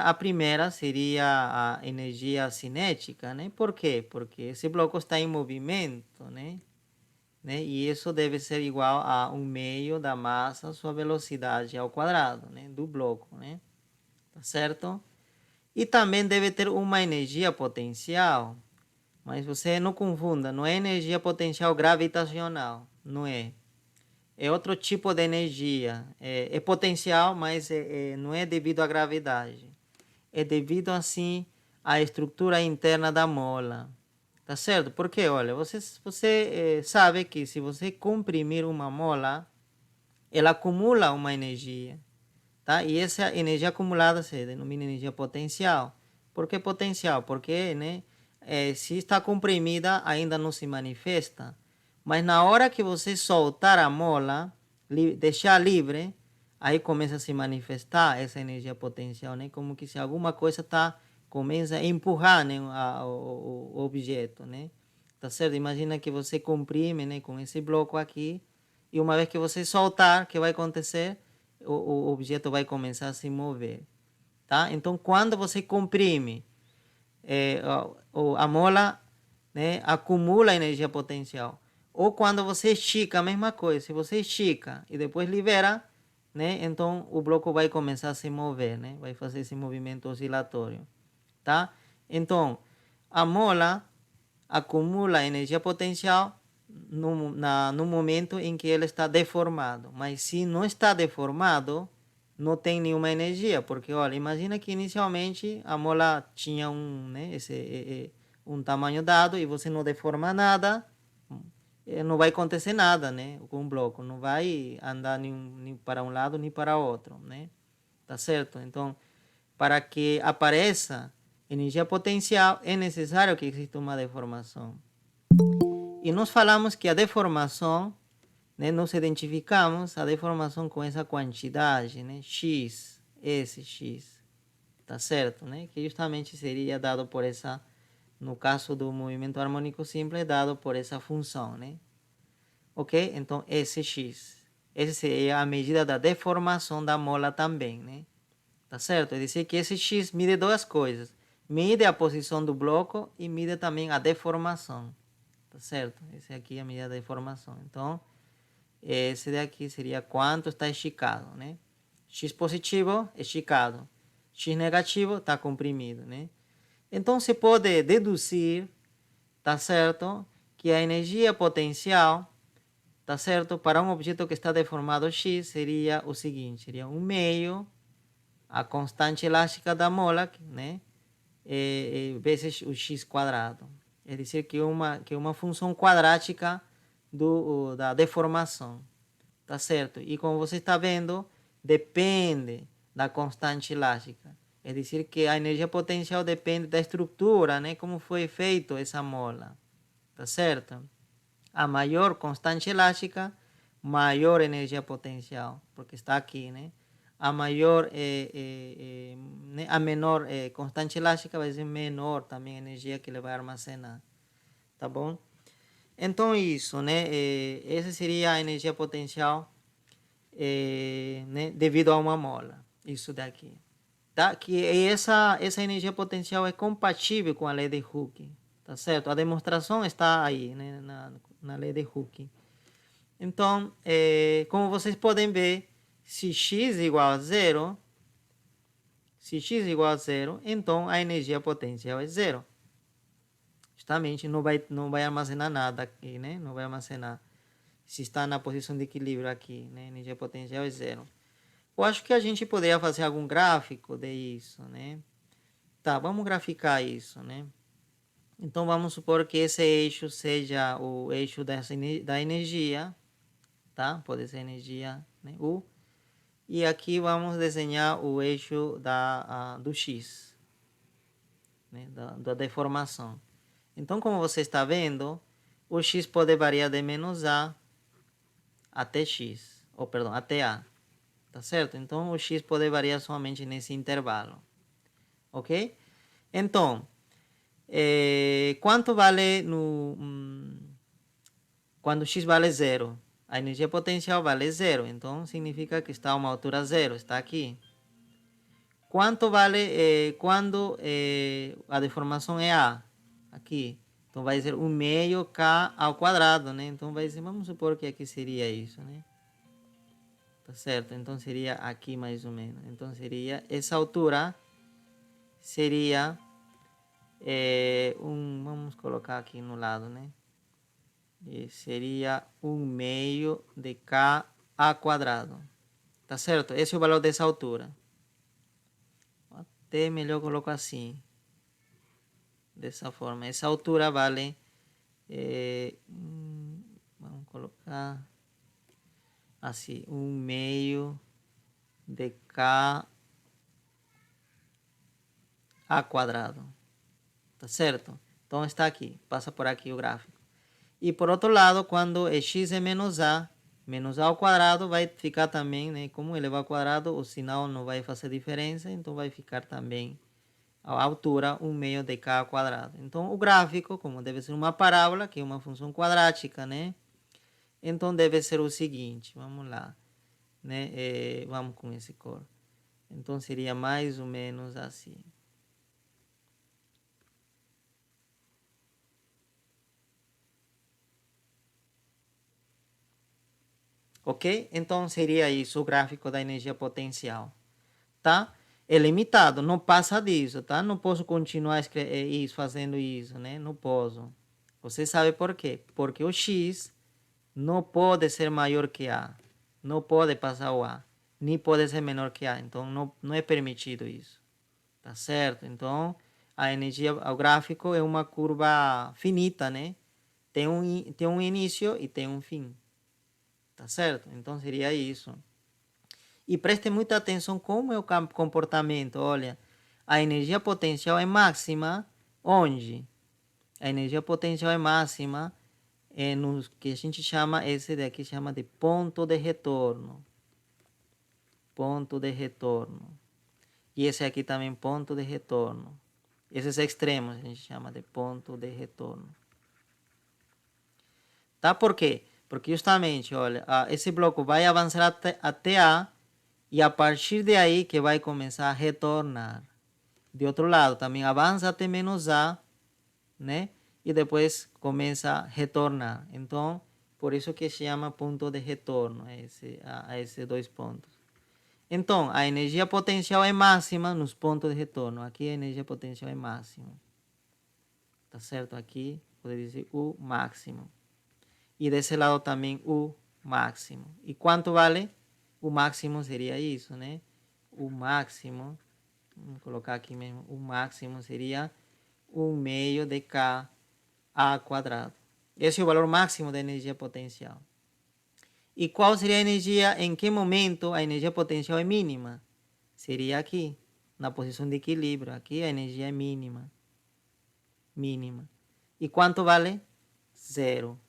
a primeira seria a energia cinética, né? Por quê? Porque esse bloco está em movimento, né? E isso deve ser igual a 1/2 da massa sua velocidade ao quadrado, né? Do bloco, né? Tá certo? E também deve ter uma energia potencial, mas você não confunda, não é energia potencial gravitacional, não é. É outro tipo de energia, é potencial, mas não é devido à gravidade. É devido, assim, à estrutura interna da mola. Tá certo? Porque, olha, você sabe que se você comprimir uma mola, ela acumula uma energia, tá? E essa energia acumulada se denomina energia potencial. Por que potencial? Porque, né, se está comprimida, ainda não se manifesta. Mas na hora que você soltar a mola, deixar livre, aí começa a se manifestar essa energia potencial, né? Como que se alguma coisa começa a empurrar, né, o objeto, né? Tá certo? Imagina que você comprime, né, com esse bloco aqui, e uma vez que você soltar, o que vai acontecer? O objeto vai começar a se mover, tá? Então, quando você comprime, a mola, né, acumula energia potencial. Ou quando você estica, a mesma coisa. Se você estica e depois libera, né, então o bloco vai começar a se mover, né? Vai fazer esse movimento oscilatório, tá? Então, a mola acumula energia potencial no momento em que ele está deformado. Mas se não está deformado, não tem nenhuma energia, porque olha, imagina que inicialmente a mola tinha um tamanho dado e você não deforma nada, não vai acontecer nada, né, com o bloco, não vai andar nem para um lado nem para outro, né, tá certo? Então, para que apareça energia potencial, é necessário que exista uma deformação. E nós falamos que a deformação, né, nós identificamos a deformação com essa quantidade, né, x, esse x, tá certo? Né? Que justamente seria dado por essa, no caso do movimento harmônico simples, dado por essa função, né? Ok? Então, esse x. Essa seria a medida da deformação da mola também, né? Tá certo? É dizer que esse x mide duas coisas. Mide a posição do bloco e mide também a deformação. Tá certo? Esse aqui é a medida da deformação. Então, esse daqui seria quanto está esticado, né? X positivo, esticado. X negativo, está comprimido, né? Então, se pode deduzir, tá certo? Que a energia potencial, tá certo? Para um objeto que está deformado x, seria o seguinte, seria 1 meio a constante elástica da mola, né? Vezes o x quadrado. É dizer, que uma função quadrática da deformação. Tá certo? E como você está vendo, depende da constante elástica. É dizer, que a energia potencial depende da estrutura, né? Como foi feito essa mola. Tá certo? A maior constante elástica, maior energia potencial, porque está aqui, né? A maior, né? A menor constante elástica vai ser menor também a energia que ele vai armazenar, tá bom? Então isso, né? Essa seria a energia potencial, né? Devido a uma mola, isso daqui, tá? Que essa energia potencial é compatível com a lei de Hooke, tá certo? A demonstração está aí, né? Na lei de Hooke. Então, como vocês podem ver, se x igual a zero, então a energia potencial é zero. Justamente não vai armazenar nada aqui, né? Não vai armazenar. Se está na posição de equilíbrio aqui, né? A energia potencial é zero. Eu acho que a gente poderia fazer algum gráfico de isso, né? Tá, vamos graficar isso, né? Então, vamos supor que esse eixo seja o eixo da energia, tá? Pode ser energia, né? U. E aqui vamos desenhar o eixo do x, né? Da deformação. Então, como você está vendo, o x pode variar de menos a até x, ou perdão, até a, tá certo? Então, o x pode variar somente nesse intervalo, ok? Então, quanto vale quando x vale zero? A energia potencial vale zero, então significa que está a uma altura zero, está aqui. Quanto vale quando a deformação é A? Aqui. Então vai ser 1 meio K ao quadrado, né? Então vai ser, vamos supor que aqui seria isso, né? Tá certo? Então seria aqui mais ou menos. Então seria, essa altura seria vamos colocar aqui no lado, né? E seria 1 meio de K a quadrado. Tá certo? Esse é o valor dessa altura. Até melhor colocar assim. Dessa forma. Essa altura vale... vamos colocar assim. 1 meio de K a quadrado. Tá certo? Então está aqui. Passa por aqui o gráfico. E por outro lado, quando x é menos a ao quadrado, vai ficar também, né? Como elevado ao quadrado, o sinal não vai fazer diferença, então vai ficar também a altura 1 meio de K ao quadrado. Então, o gráfico, como deve ser uma parábola, que é uma função quadrática, né? Então, deve ser o seguinte, vamos lá, né? Vamos com esse cor. Então, seria mais ou menos assim. Ok? Então, seria isso o gráfico da energia potencial, tá? É limitado, não passa disso, tá? Não posso continuar fazendo isso, né? Não posso. Você sabe por quê? Porque o x não pode ser maior que a. Não pode passar o a. Nem pode ser menor que a. Então, não é permitido isso. Tá certo? Então, a energia, o gráfico é uma curva finita, né? Tem um início e tem um fim. Tá certo? Então, seria isso. E preste muita atenção como é o comportamento. Olha, a energia potencial é máxima onde? A energia potencial é máxima no que a gente chama, esse daqui chama de ponto de retorno. Ponto de retorno. E esse aqui também ponto de retorno. Esses extremos a gente chama de ponto de retorno. Tá? Por quê? Porque justamente, olha, esse bloco vai avançar até A e a partir de aí que vai começar a retornar. De outro lado, também avança até menos A, né? E depois começa a retornar. Então, por isso que se chama ponto de retorno a esses dois pontos. Então, a energia potencial é máxima nos pontos de retorno. Aqui a energia potencial é máxima. Tá certo? Aqui pode dizer U máximo. E desse lado também U máximo. E quanto vale? O máximo seria isso, né? O máximo, vamos colocar aqui mesmo, o máximo seria 1/2 de K A quadrado. Esse é o valor máximo da energia potencial. E qual seria a energia, em que momento a energia potencial é mínima? Seria aqui, na posição de equilíbrio. Aqui a energia é mínima. Mínima. E quanto vale? 0.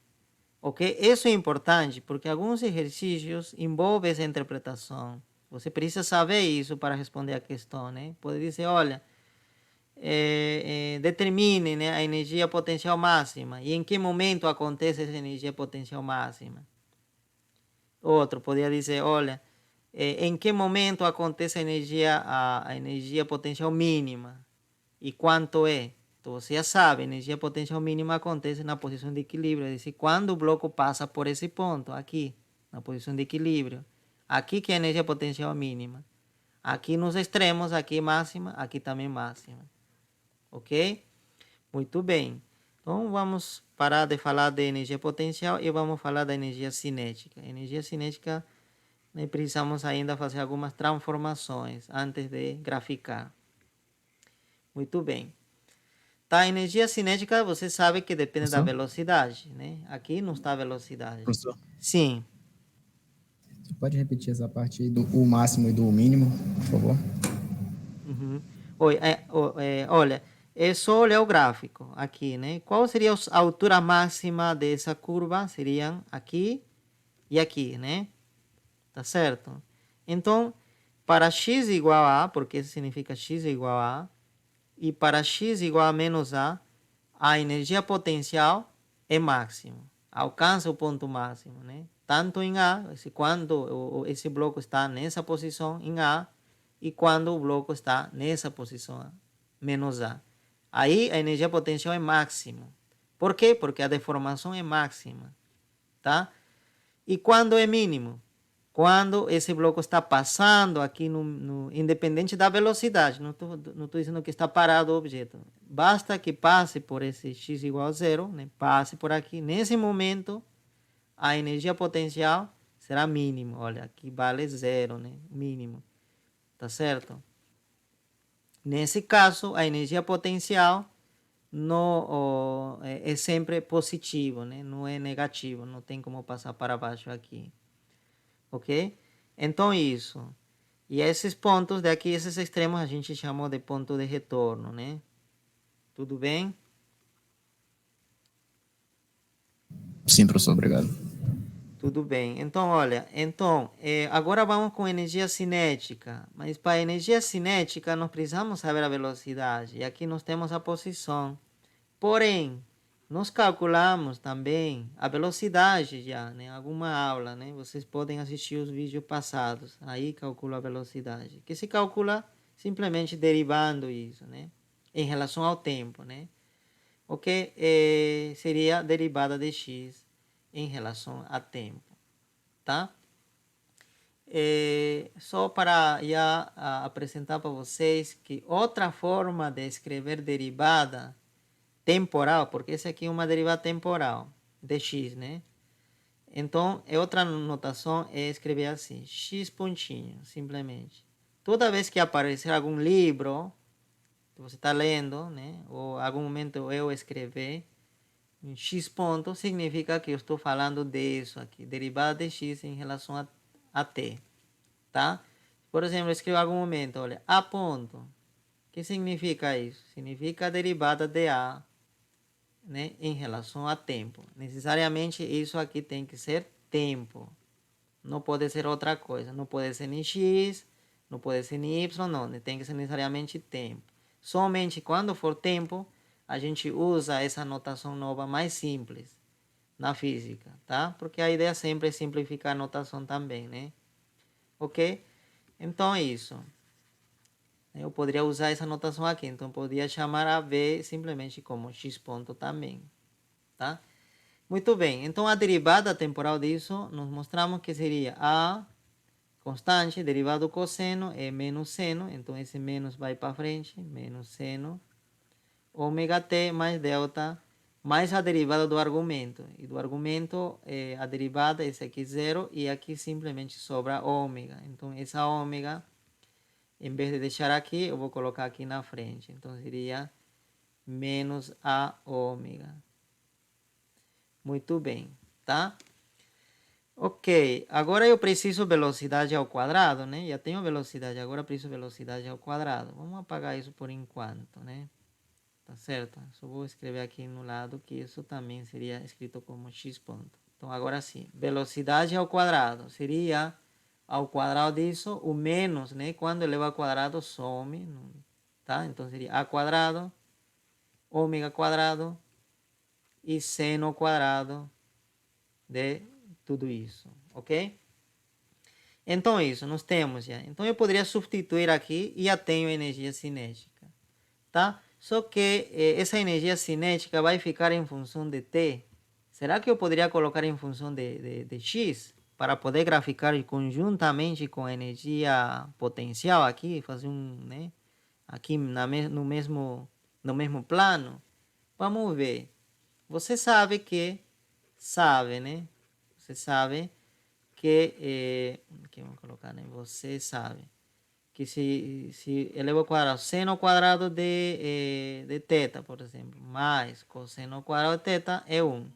Ok? Isso é importante porque alguns exercícios envolvem essa interpretação. Você precisa saber isso para responder a questão, né? Pode dizer, olha, determine, né, a energia potencial máxima e em que momento acontece essa energia potencial máxima. Outro poderia dizer, olha, em que momento acontece a energia potencial mínima e quanto é. Então você já sabe, a energia potencial mínima acontece na posição de equilíbrio, é dizer, quando o bloco passa por esse ponto, aqui, na posição de equilíbrio. Aqui que é a energia potencial mínima. Aqui nos extremos, aqui máxima, aqui também máxima. Ok? Muito bem. Então vamos parar de falar de energia potencial e vamos falar da energia cinética. Energia cinética, nós precisamos ainda fazer algumas transformações antes de graficar. Muito bem. Tá, a energia cinética você sabe que depende da Professor? velocidade, né? Aqui não está a velocidade. Professor, Sim. você pode repetir essa parte aí do U máximo e do U mínimo, por favor? Uhum. Oi, olha, é só olhar o gráfico aqui, né? Qual seria a altura máxima dessa curva? Seriam aqui e aqui, né? Tá certo? Então, para x igual a, porque isso significa x igual a, e para x igual a menos a energia potencial é máximo. Alcança o ponto máximo, né? Tanto em A, quando esse bloco está nessa posição em A, e quando o bloco está nessa posição menos A. Aí a energia potencial é máximo. Por quê? Porque a deformação é máxima, tá? E quando é mínimo? Quando esse bloco está passando aqui independente da velocidade, não estou dizendo que está parado o objeto. Basta que passe por esse x igual a 0, né? Passe por aqui. Nesse momento, a energia potencial será mínimo. Olha, aqui vale 0, né? Mínimo. Tá certo? Nesse caso, a energia potencial é sempre positivo, né? Não é negativo. Não tem como passar para baixo aqui. Ok? Então, isso. E esses pontos daqui, esses extremos, a gente chamou de ponto de retorno, né? Tudo bem? Sim, professor, obrigado. Tudo bem. Então, olha, agora vamos com energia cinética. Mas para energia cinética, nós precisamos saber a velocidade. E aqui nós temos a posição. Porém, nós calculamos também a velocidade já, né? Alguma aula, né? Vocês podem assistir os vídeos passados. Aí calcula a velocidade. Que se calcula simplesmente derivando isso, né? Em relação ao tempo, né? O que seria a derivada de x em relação a tempo, tá? Só para já apresentar para vocês que outra forma de escrever derivada temporal, porque esse aqui é uma derivada temporal de x, né? Então, outra notação é escrever assim, x pontinho, simplesmente. Toda vez que aparecer algum livro que você está lendo, né? Ou algum momento eu escrever x ponto, significa que eu estou falando disso aqui, derivada de x em relação a t, tá? Por exemplo, eu escrevo em algum momento, olha, a ponto. que significa isso? Significa a derivada de A, né, em relação a tempo. Necessariamente isso aqui tem que ser tempo. Não pode ser outra coisa. Não pode ser em X, não pode ser em Y, não. Tem que ser necessariamente tempo. Somente quando for tempo, a gente usa essa notação nova mais simples na física, tá? Porque a ideia sempre é simplificar a notação também, né? Ok? Então é isso. Eu poderia usar essa notação aqui. Então, poderia chamar a V simplesmente como x ponto também, tá? Muito bem. Então, a derivada temporal disso, nós mostramos que seria a constante, derivado do cosseno, é menos seno. Então, esse menos vai para frente, menos seno, ômega t mais delta, mais a derivada do argumento. E do argumento, a derivada, esse aqui zero, e aqui simplesmente sobra ômega. Então, essa ômega, em vez de deixar aqui, eu vou colocar aqui na frente. Então, seria menos a ômega. Muito bem, tá? Ok, agora eu preciso velocidade ao quadrado, né? Já tenho velocidade, agora preciso velocidade ao quadrado. Vamos apagar isso por enquanto, né? Tá certo? Só vou escrever aqui no lado que isso também seria escrito como x ponto. Então, agora sim, velocidade ao quadrado seria ao quadrado disso, o menos, né? Quando eleva ao quadrado, some, tá? Então, seria a quadrado, ômega quadrado e seno ao quadrado de tudo isso, ok? Então, isso, nós temos já. Então, eu poderia substituir aqui e já tenho energia cinética, tá? Só que essa energia cinética vai ficar em função de t. Será que eu poderia colocar em função de x? Para poder graficar conjuntamente com a energia potencial aqui, fazer né? Aqui no mesmo plano? Vamos ver. Você sabe, né? Você sabe que vamos colocar, né? Você sabe que se eleva ao quadrado seno ao quadrado de teta, por exemplo, mais cosseno ao quadrado de teta é 1.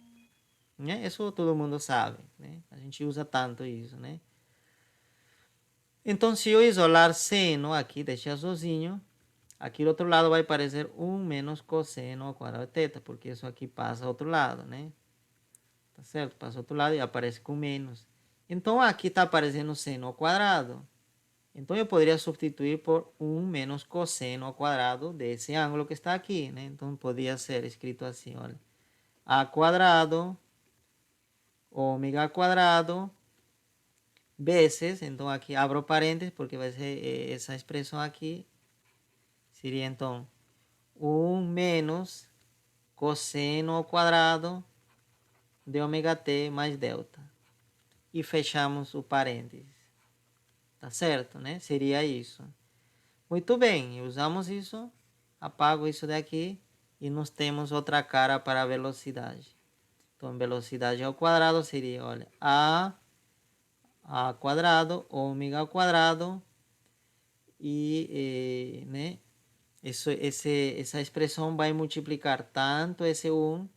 Né? Isso todo mundo sabe, né? A gente usa tanto isso, né? Então, se eu isolar seno aqui, deixar sozinho, aqui do outro lado vai aparecer 1 menos cosseno ao quadrado de teta, porque isso aqui passa ao outro lado, né? Tá certo? Passa ao outro lado e aparece com menos. Então, aqui está aparecendo seno ao quadrado. Então, eu poderia substituir por 1 menos cosseno ao quadrado desse ângulo que está aqui, né? Então, poderia ser escrito assim, olha. A quadrado, ômega quadrado, vezes, então aqui abro parênteses, porque vai ser essa expressão aqui, seria então 1 menos cosseno ao quadrado de ômega t mais delta. E fechamos o parênteses. Tá certo, né? Seria isso. Muito bem, usamos isso, apago isso daqui e nós temos outra cara para a velocidade. Então, velocidade ao quadrado seria, olha, a quadrado, ômega ao quadrado e, né, essa expressão vai multiplicar tanto esse 1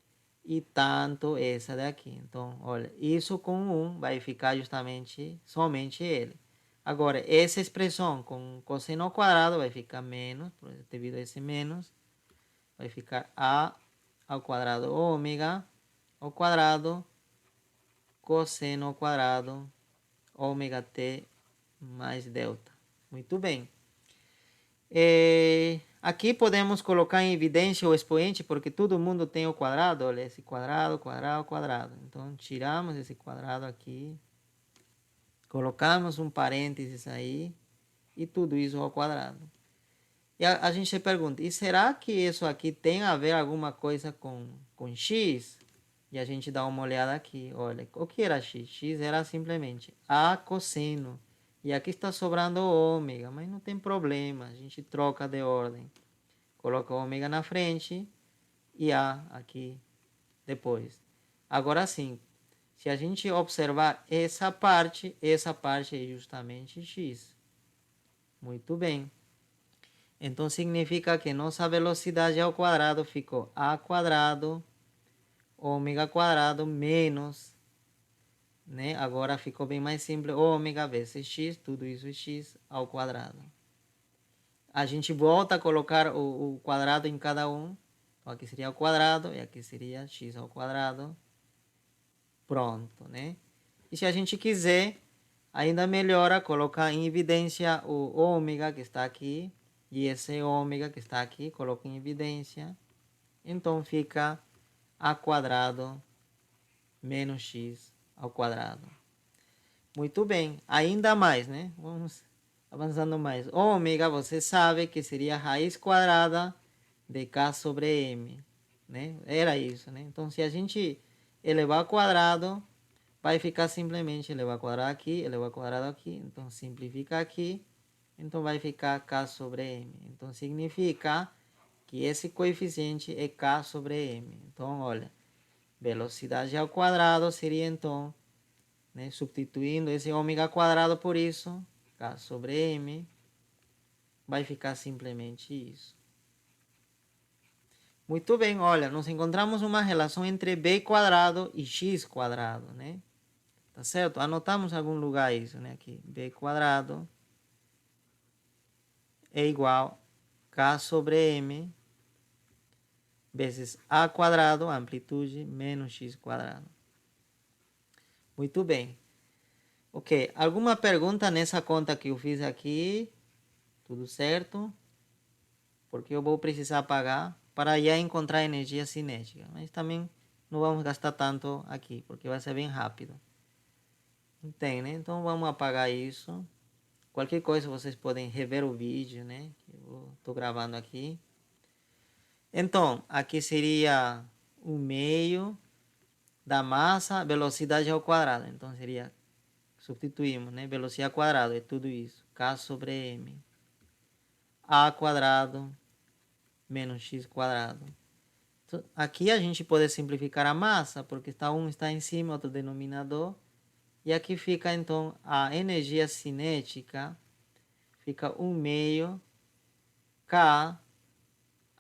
e tanto essa daqui. Então, olha, isso com 1 vai ficar justamente somente ele. Agora, essa expressão com cosseno ao quadrado vai ficar menos, devido a esse menos, vai ficar a ao quadrado ômega ao quadrado cosseno ao quadrado ômega t mais delta. Muito bem. Aqui podemos colocar em evidência o expoente, porque todo mundo tem o quadrado. Olha, esse quadrado, quadrado, quadrado. Então, tiramos esse quadrado aqui. Colocamos um parênteses aí. E tudo isso ao quadrado. E a gente se pergunta, e será que isso aqui tem a ver alguma coisa com x? E a gente dá uma olhada aqui. Olha, o que era x? X era simplesmente a cosseno. E aqui está sobrando ômega, mas não tem problema. A gente troca de ordem. Coloca ômega na frente e A aqui depois. Agora sim, se a gente observar essa parte é justamente x. Muito bem. Então, significa que nossa velocidade ao quadrado ficou a quadrado, ômega quadrado, menos, né? Agora ficou bem mais simples, ômega vezes x, tudo isso é x ao quadrado. a gente volta a colocar o quadrado em cada um. Então, aqui seria o quadrado e aqui seria x ao quadrado. Pronto, né? E se a gente quiser, ainda melhora colocar em evidência o ômega que está aqui. E esse ômega que está aqui, coloca em evidência. Então, fica a quadrado menos x ao quadrado. Muito bem, ainda mais, né? Vamos avançando mais. Ômega, você sabe que seria a raiz quadrada de k sobre m, né? Era isso, né? Então, se a gente elevar ao quadrado, vai ficar simplesmente elevar ao quadrado aqui, elevar ao quadrado aqui. Então, simplifica aqui. Então, vai ficar k sobre m. Então, significa que esse coeficiente é k sobre m. Então, olha, velocidade ao quadrado seria, então, né, substituindo esse ômega quadrado por isso, k sobre m, vai ficar simplesmente isso. Muito bem, olha, nós encontramos uma relação entre b quadrado e x quadrado, né? Tá certo? Anotamos em algum lugar isso, né? Aqui, b quadrado é igual a k sobre m vezes a quadrado, amplitude, menos x quadrado. Muito bem. Ok, alguma pergunta nessa conta que eu fiz aqui? Tudo certo? Porque eu vou precisar pagar para já encontrar energia cinética. Mas também não vamos gastar tanto aqui, porque vai ser bem rápido. Entende, né? Então vamos apagar isso. Qualquer coisa vocês podem rever o vídeo, né? Que eu estou gravando aqui. Então, aqui seria o meio da massa, velocidade ao quadrado. Então seria, substituímos, né? Velocidade ao quadrado, é tudo isso. K sobre M. A quadrado menos x quadrado. Então, aqui a gente pode simplificar a massa, porque um está em cima, outro denominador. E aqui fica, então, a energia cinética. Fica 1 meio K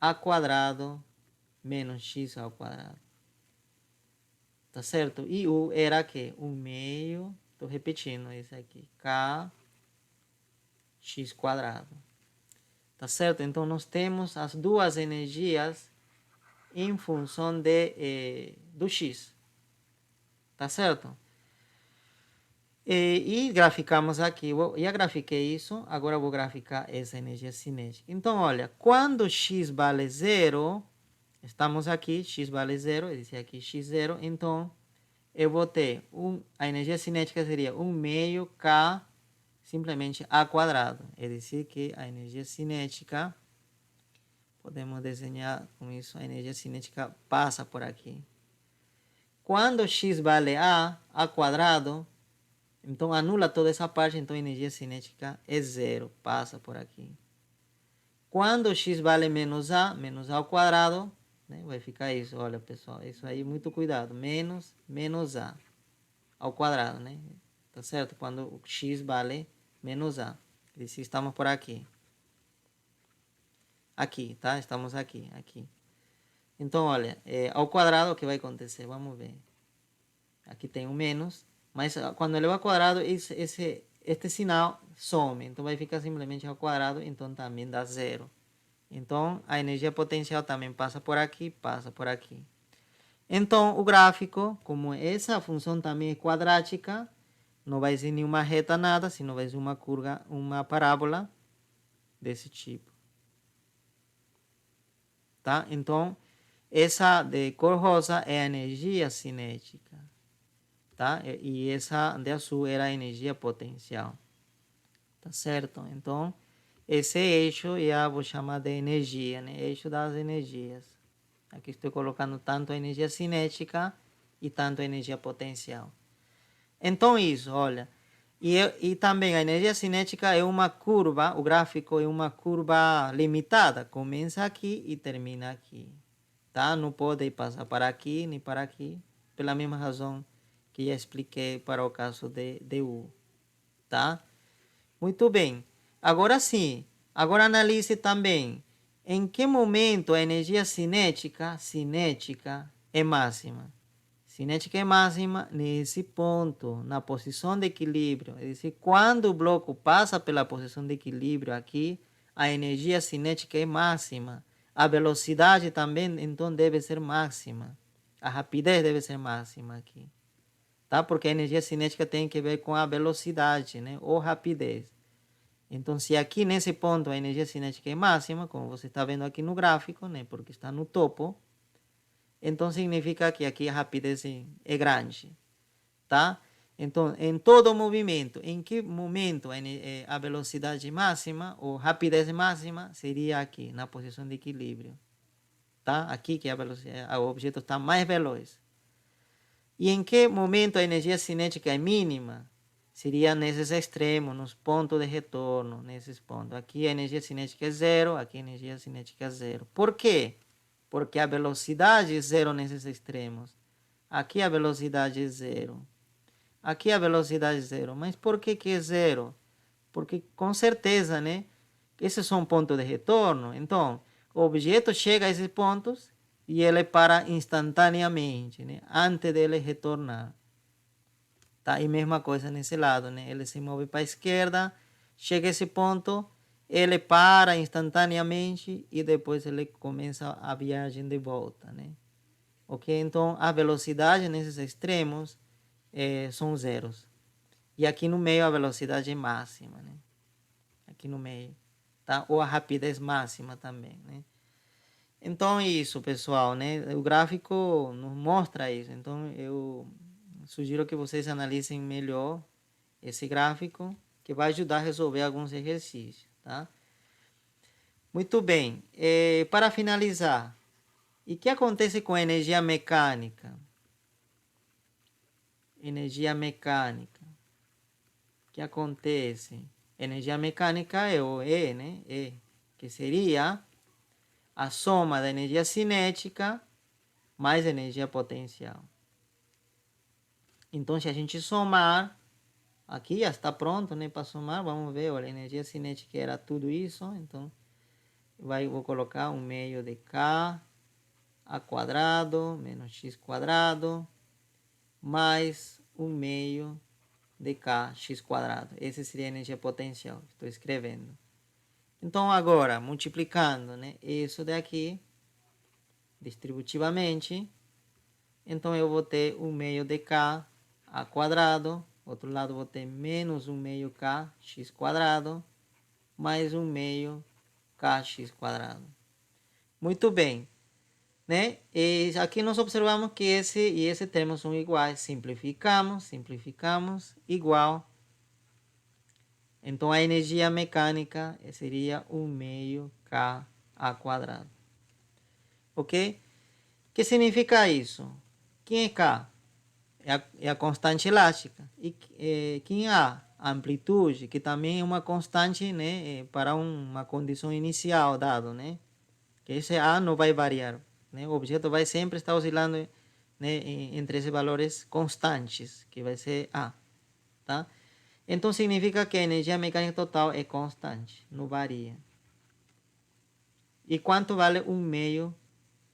a quadrado menos x ao quadrado. Tá certo? E U era que 1 meio, estou repetindo isso aqui, K x quadrado. Tá certo? Então, nós temos as duas energias em função do x. Tá certo? E graficamos aqui. Eu já grafiquei isso. Agora eu vou graficar essa energia cinética. Então, olha, quando x vale 0, estamos aqui, x vale 0, esse aqui x0. Então, eu vou ter a energia cinética seria 1 meio K simplesmente a quadrado. É dizer que a energia cinética, podemos desenhar com isso, a energia cinética passa por aqui. Quando x vale a quadrado, então anula toda essa parte, então a energia cinética é 0, passa por aqui. Quando x vale menos a ao quadrado, né, vai ficar isso, olha pessoal, isso aí, muito cuidado, menos a ao quadrado, né? Tá certo? Quando o x vale menos a. E se estamos por aqui. Aqui, tá? Estamos aqui. Então, olha, ao quadrado o que vai acontecer? Vamos ver. Aqui tem um menos, mas quando eleva ao quadrado, este sinal some. Então, vai ficar simplesmente ao quadrado, então também dá 0. Então, a energia potencial também passa por aqui, passa por aqui. Então, o gráfico, como essa função também é quadrática, não vai ser nenhuma reta, nada, senão vai ser uma curva, uma parábola desse tipo. Tá? Então, essa de cor rosa é a energia cinética. Tá? E essa de azul era a energia potencial. Tá certo? Então, esse eixo eu vou chamar de energia, né? Eixo das energias. Aqui estou colocando tanto a energia cinética e tanto a energia potencial. Então, isso, olha. E também a energia cinética é uma curva, o gráfico é uma curva limitada. Começa aqui e termina aqui. Tá? Não pode passar para aqui nem para aqui, pela mesma razão que já expliquei para o caso de U. Tá? Muito bem. Agora sim, agora analise também em que momento a energia cinética é máxima. Cinética é máxima nesse ponto, na posição de equilíbrio. É dizer, quando o bloco passa pela posição de equilíbrio aqui, a energia cinética é máxima. A velocidade também, então, deve ser máxima. A rapidez deve ser máxima aqui. Tá? Porque a energia cinética tem que ver com a velocidade, né? Ou rapidez. Então, se aqui nesse ponto a energia cinética é máxima, como você está vendo aqui no gráfico, né? Porque está no topo, então significa que aqui a rapidez é grande, tá? Então, em todo movimento, em que momento a velocidade máxima ou rapidez máxima seria aqui, na posição de equilíbrio, tá? Aqui que o objeto está mais veloz. E em que momento a energia cinética é mínima? Seria nesses extremos, nos pontos de retorno, nesses pontos. Aqui a energia cinética é zero, aqui a energia cinética é zero. Por quê? Porque a velocidade é zero nesses extremos. Aqui a velocidade é zero. Aqui a velocidade é zero. Mas por que é zero? Porque com certeza, né? Esses são pontos de retorno. Então, o objeto chega a esses pontos e ele para instantaneamente, né? Antes dele retornar. Tá? E mesma coisa nesse lado, né? Ele se move para a esquerda, chega a esse ponto, ele para instantaneamente e depois ele começa a viagem de volta, né? Ok? Então, a velocidade nesses extremos são zeros. E aqui no meio a velocidade é máxima, né? Aqui no meio, tá? Ou a rapidez máxima também, né? Então, isso, pessoal, né? O gráfico nos mostra isso. Então, eu sugiro que vocês analisem melhor esse gráfico, que vai ajudar a resolver alguns exercícios, tá? Muito bem. Para finalizar, e o que acontece com a energia mecânica? Energia mecânica. O que acontece? Energia mecânica é o E, né? E, que seria a soma da energia cinética mais energia potencial. Então, se a gente somar, aqui já está pronto, né, para somar, vamos ver, olha, a energia cinética era tudo isso, então vou colocar 1 meio de K a quadrado menos x quadrado mais 1 meio de K x quadrado. Essa seria a energia potencial, estou escrevendo. Então, agora, multiplicando, né, isso daqui distributivamente, então eu vou ter 1 meio de K a quadrado, outro lado vou ter menos 1 meio K x quadrado, mais 1 meio kx quadrado. Muito bem, né? E aqui nós observamos que esse e esse termo são iguais. Simplificamos, igual. Então, a energia mecânica seria 1 meio K a quadrado. Ok? O que significa isso? Quem é K? É a constante elástica. E quem é A? A amplitude, que também é uma constante, né, para uma condição inicial dado, né? Que esse A não vai variar, né? O objeto vai sempre estar oscilando, né, entre esses valores constantes, que vai ser A, tá? Então significa que a energia mecânica total é constante, não varia. E quanto vale 1 meio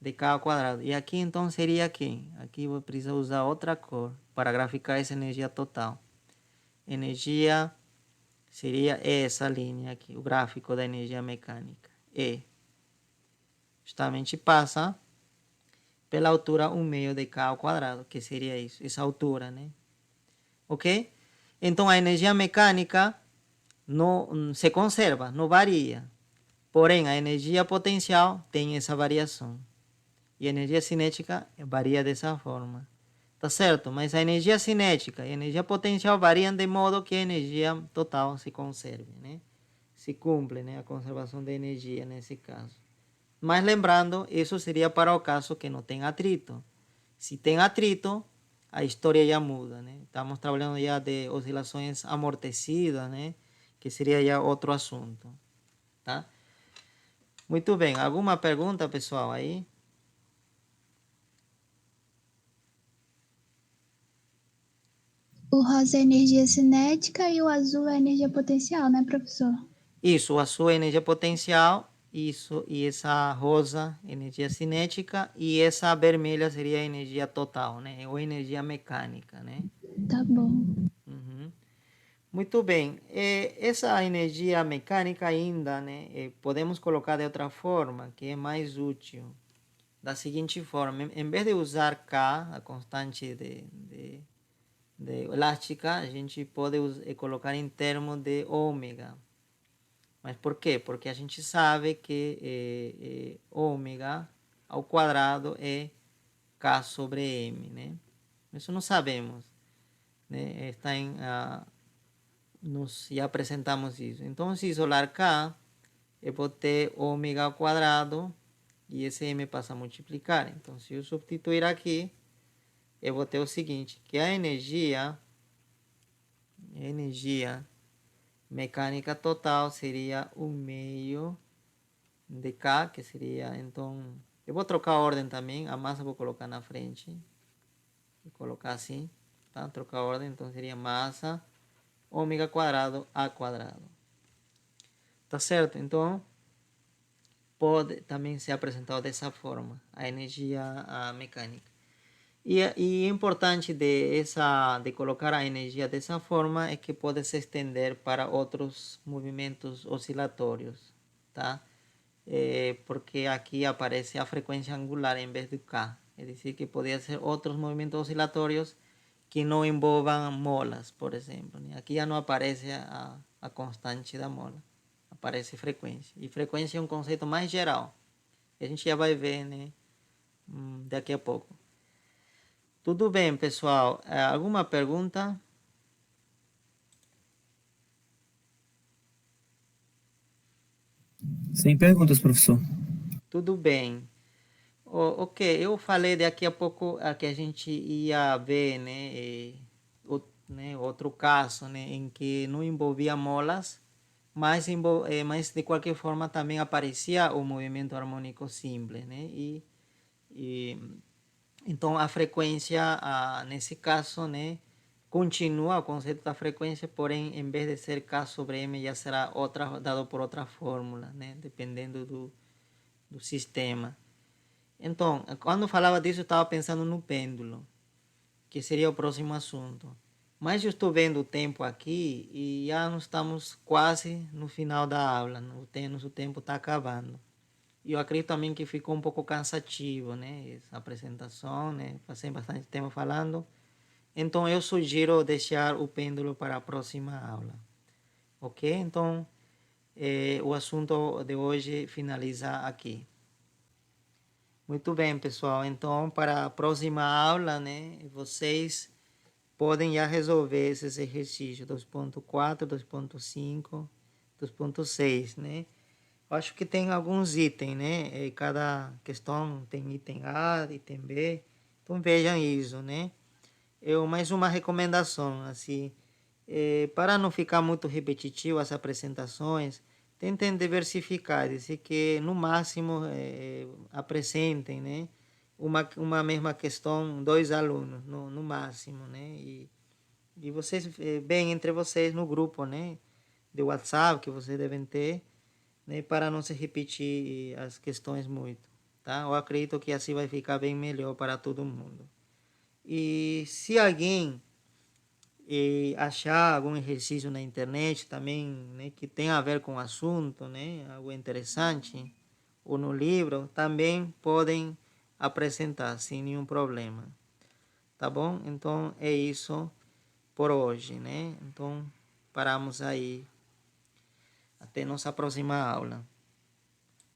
de K ao quadrado? E aqui então seria quem? Aqui eu preciso usar outra cor para graficar essa energia total. Energia seria essa linha aqui, o gráfico da energia mecânica. E justamente passa pela altura 1 meio de K ao quadrado, que seria isso, essa altura, né? Ok? Então a energia mecânica não se conserva, não varia. Porém, a energia potencial tem essa variação. E a energia cinética varia dessa forma. Tá certo? Mas a energia cinética e a energia potencial variam de modo que a energia total se conserve, né? Se cumpre, né, a conservação da energia nesse caso. Mas lembrando, isso seria para o caso que não tem atrito. Se tem atrito, a história já muda, né? Estamos trabalhando já de oscilações amortecidas, né? Que seria já outro assunto, tá? Muito bem. Alguma pergunta, pessoal, aí? O rosa é energia cinética e o azul é energia potencial, né, professor? Isso, a sua energia potencial, isso, e essa rosa, energia cinética, e essa vermelha seria a energia total, né? Ou energia mecânica, né? Tá bom. Uhum. Muito bem. Essa energia mecânica ainda, né, podemos colocar de outra forma, que é mais útil. Da seguinte forma, em vez de usar K, a constante de elástica, a gente pode colocar em termos de ômega. Mas por quê? Porque a gente sabe que ômega ao quadrado é K sobre M, né? Isso não sabemos, né? Está nós já apresentamos isso. Então, se isolar K, eu vou ter ômega ao quadrado e esse M passa a multiplicar. Então, se eu substituir aqui, eu vou ter o seguinte, que a energia mecânica total seria o meio de K, que seria, então, eu vou trocar a ordem também, a massa vou colocar na frente, vou colocar assim, tá? Trocar a ordem, então seria massa ômega quadrado A quadrado. Tá certo? Então, pode também ser apresentado dessa forma, a energia mecânica. E é importante de colocar a energia dessa forma é que pode se estender para outros movimentos oscilatórios, tá? Porque aqui aparece a frequência angular em vez do K. É dizer, que poderia ser outros movimentos oscilatórios que não envolvam molas, por exemplo, né? Aqui já não aparece a constante da mola, aparece frequência. E frequência é um conceito mais geral. A gente já vai ver, né, daqui a pouco. Tudo bem, pessoal? Alguma pergunta? Sem perguntas, professor. Tudo bem. Ok, eu falei daqui a pouco que a gente ia ver, né, outro caso, né, em que não envolvia molas, mas de qualquer forma também aparecia o movimento harmônico simples, né? E então a frequência, nesse caso, né, continua o conceito da frequência, porém, em vez de ser K sobre M, já será dado por outra fórmula, né, dependendo do sistema. Então, quando falava disso, eu estava pensando no pêndulo, que seria o próximo assunto. Mas eu estou vendo o tempo aqui e já nós estamos quase no final da aula, nosso tempo está acabando. E eu acredito também que ficou um pouco cansativo, né? Essa apresentação, né? Passei bastante tempo falando. Então, eu sugiro deixar o pêndulo para a próxima aula. Ok? Então, o assunto de hoje finaliza aqui. Muito bem, pessoal. Então, para a próxima aula, né, vocês podem já resolver esses exercícios 2.4, 2.5, 2.6, né? Eu acho que tem alguns itens, né? Cada questão tem item A, item B. Então, vejam isso, né? Mais uma recomendação, assim, para não ficar muito repetitivo as apresentações, tentem diversificar, dizer que no máximo apresentem, né, uma mesma questão, 2 alunos, no máximo, né, e vocês bem entre vocês no grupo, né, de WhatsApp que vocês devem ter, né, para não se repetir as questões muito, tá? Eu acredito que assim vai ficar bem melhor para todo mundo. E se alguém achar algum exercício na internet também, né, que tenha a ver com o assunto, né, algo interessante, ou no livro, também podem apresentar sem nenhum problema. Tá bom? Então é isso por hoje, né? Então paramos aí. Até nossa próxima aula.